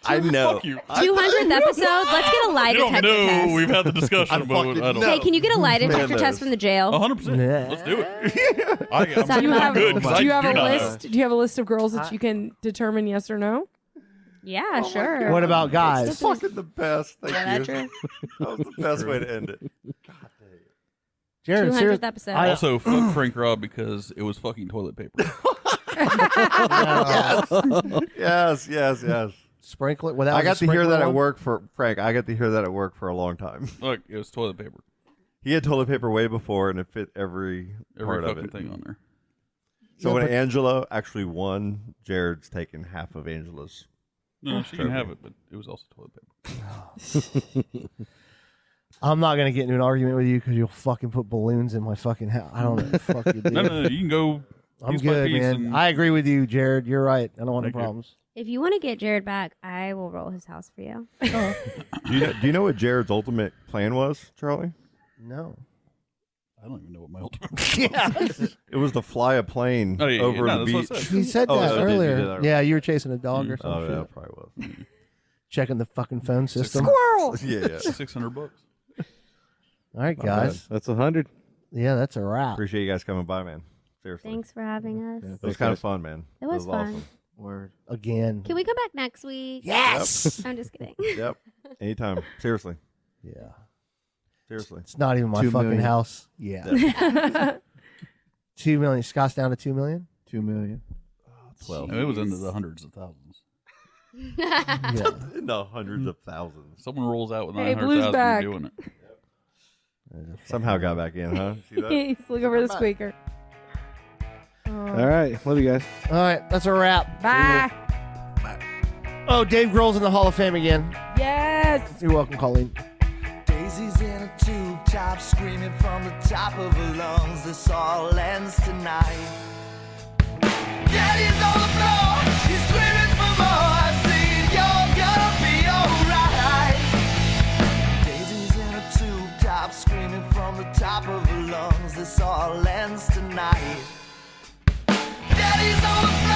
I know. fuck you. 200th episode, let's get a lie You don't detector know. test. We've had the discussion I about it. fucking I don't know. Hey, can you get a lie Man detector test knows. from the jail? 100%. Let's do it. I'm Do you saying have- good because Do you I have do a not know. list? Do you have a list of girls that you can determine yes or no? Yeah, sure. What about guys? It's fucking the best. Thank Yeah, you. that's true. That was the best way to end it. Jared, 200th seriously, episode. Also, fuck Frank Rob because it was fucking toilet paper. Yes. sprinkle it without. I got to hear sprinkler that at on? work for Frank. I got to hear that at work for a long time. Look, it was toilet paper. He had toilet paper way before, and it fit every part of fucking it. thing on there. So Yeah, when but- Angela actually won, Jared's taking half of Angela's. No, she can have it, but it was also toilet paper. I'm not gonna get into an argument with you because you'll fucking put balloons in my fucking house. I don't know. What the fuck you do. No, you can go. I'm piece by good, piece man. and- I agree with you, Jared. You're right. I don't want no Thank you. problems. If you want to get Jared back, I will roll his house for you. Do you know what Jared's ultimate plan was, Charlie? No. I don't even know what my ultimate was. It was to fly a plane Oh, yeah, over no, the that's what I beach. said. You said Oh, that did you earlier. do that? Yeah, you were chasing a dog or Oh, something. yeah, probably was. Checking the fucking phone system. Squirrel. Yeah. $600. All right, Not guys. That's 100. Yeah, that's a wrap. Appreciate you guys coming by, man. Seriously. Thanks for having us. It was kind of fun, man. It was fun. awesome. Word. Again. Can we come back next week? Yes. I'm just kidding. Yep. Anytime. Seriously. Yeah. Seriously. It's not even my 2 fucking million. house. Yeah. 2 million. Scott's down to 2 million. 2 million. 12. And it was into the hundreds of thousands. Yeah. No, hundreds of thousands. Someone rolls out with Hey, Blue's 900,000 back. doing it. Somehow got back in, huh? See that? He's looking over the squeaker. All right. Love you guys. All right, that's a wrap. Bye. Oh, Dave Grohl's in the Hall of Fame again. Yes. You're welcome, Colleen. Daisy's in a tube top, screaming from the top of her lungs. This all ends tonight. Daddy's on the floor, he's screaming for more. Saying you're gonna be alright. Daisy's in a tube top, screaming from the top of her lungs. This all ends tonight. Daddy's on the floor.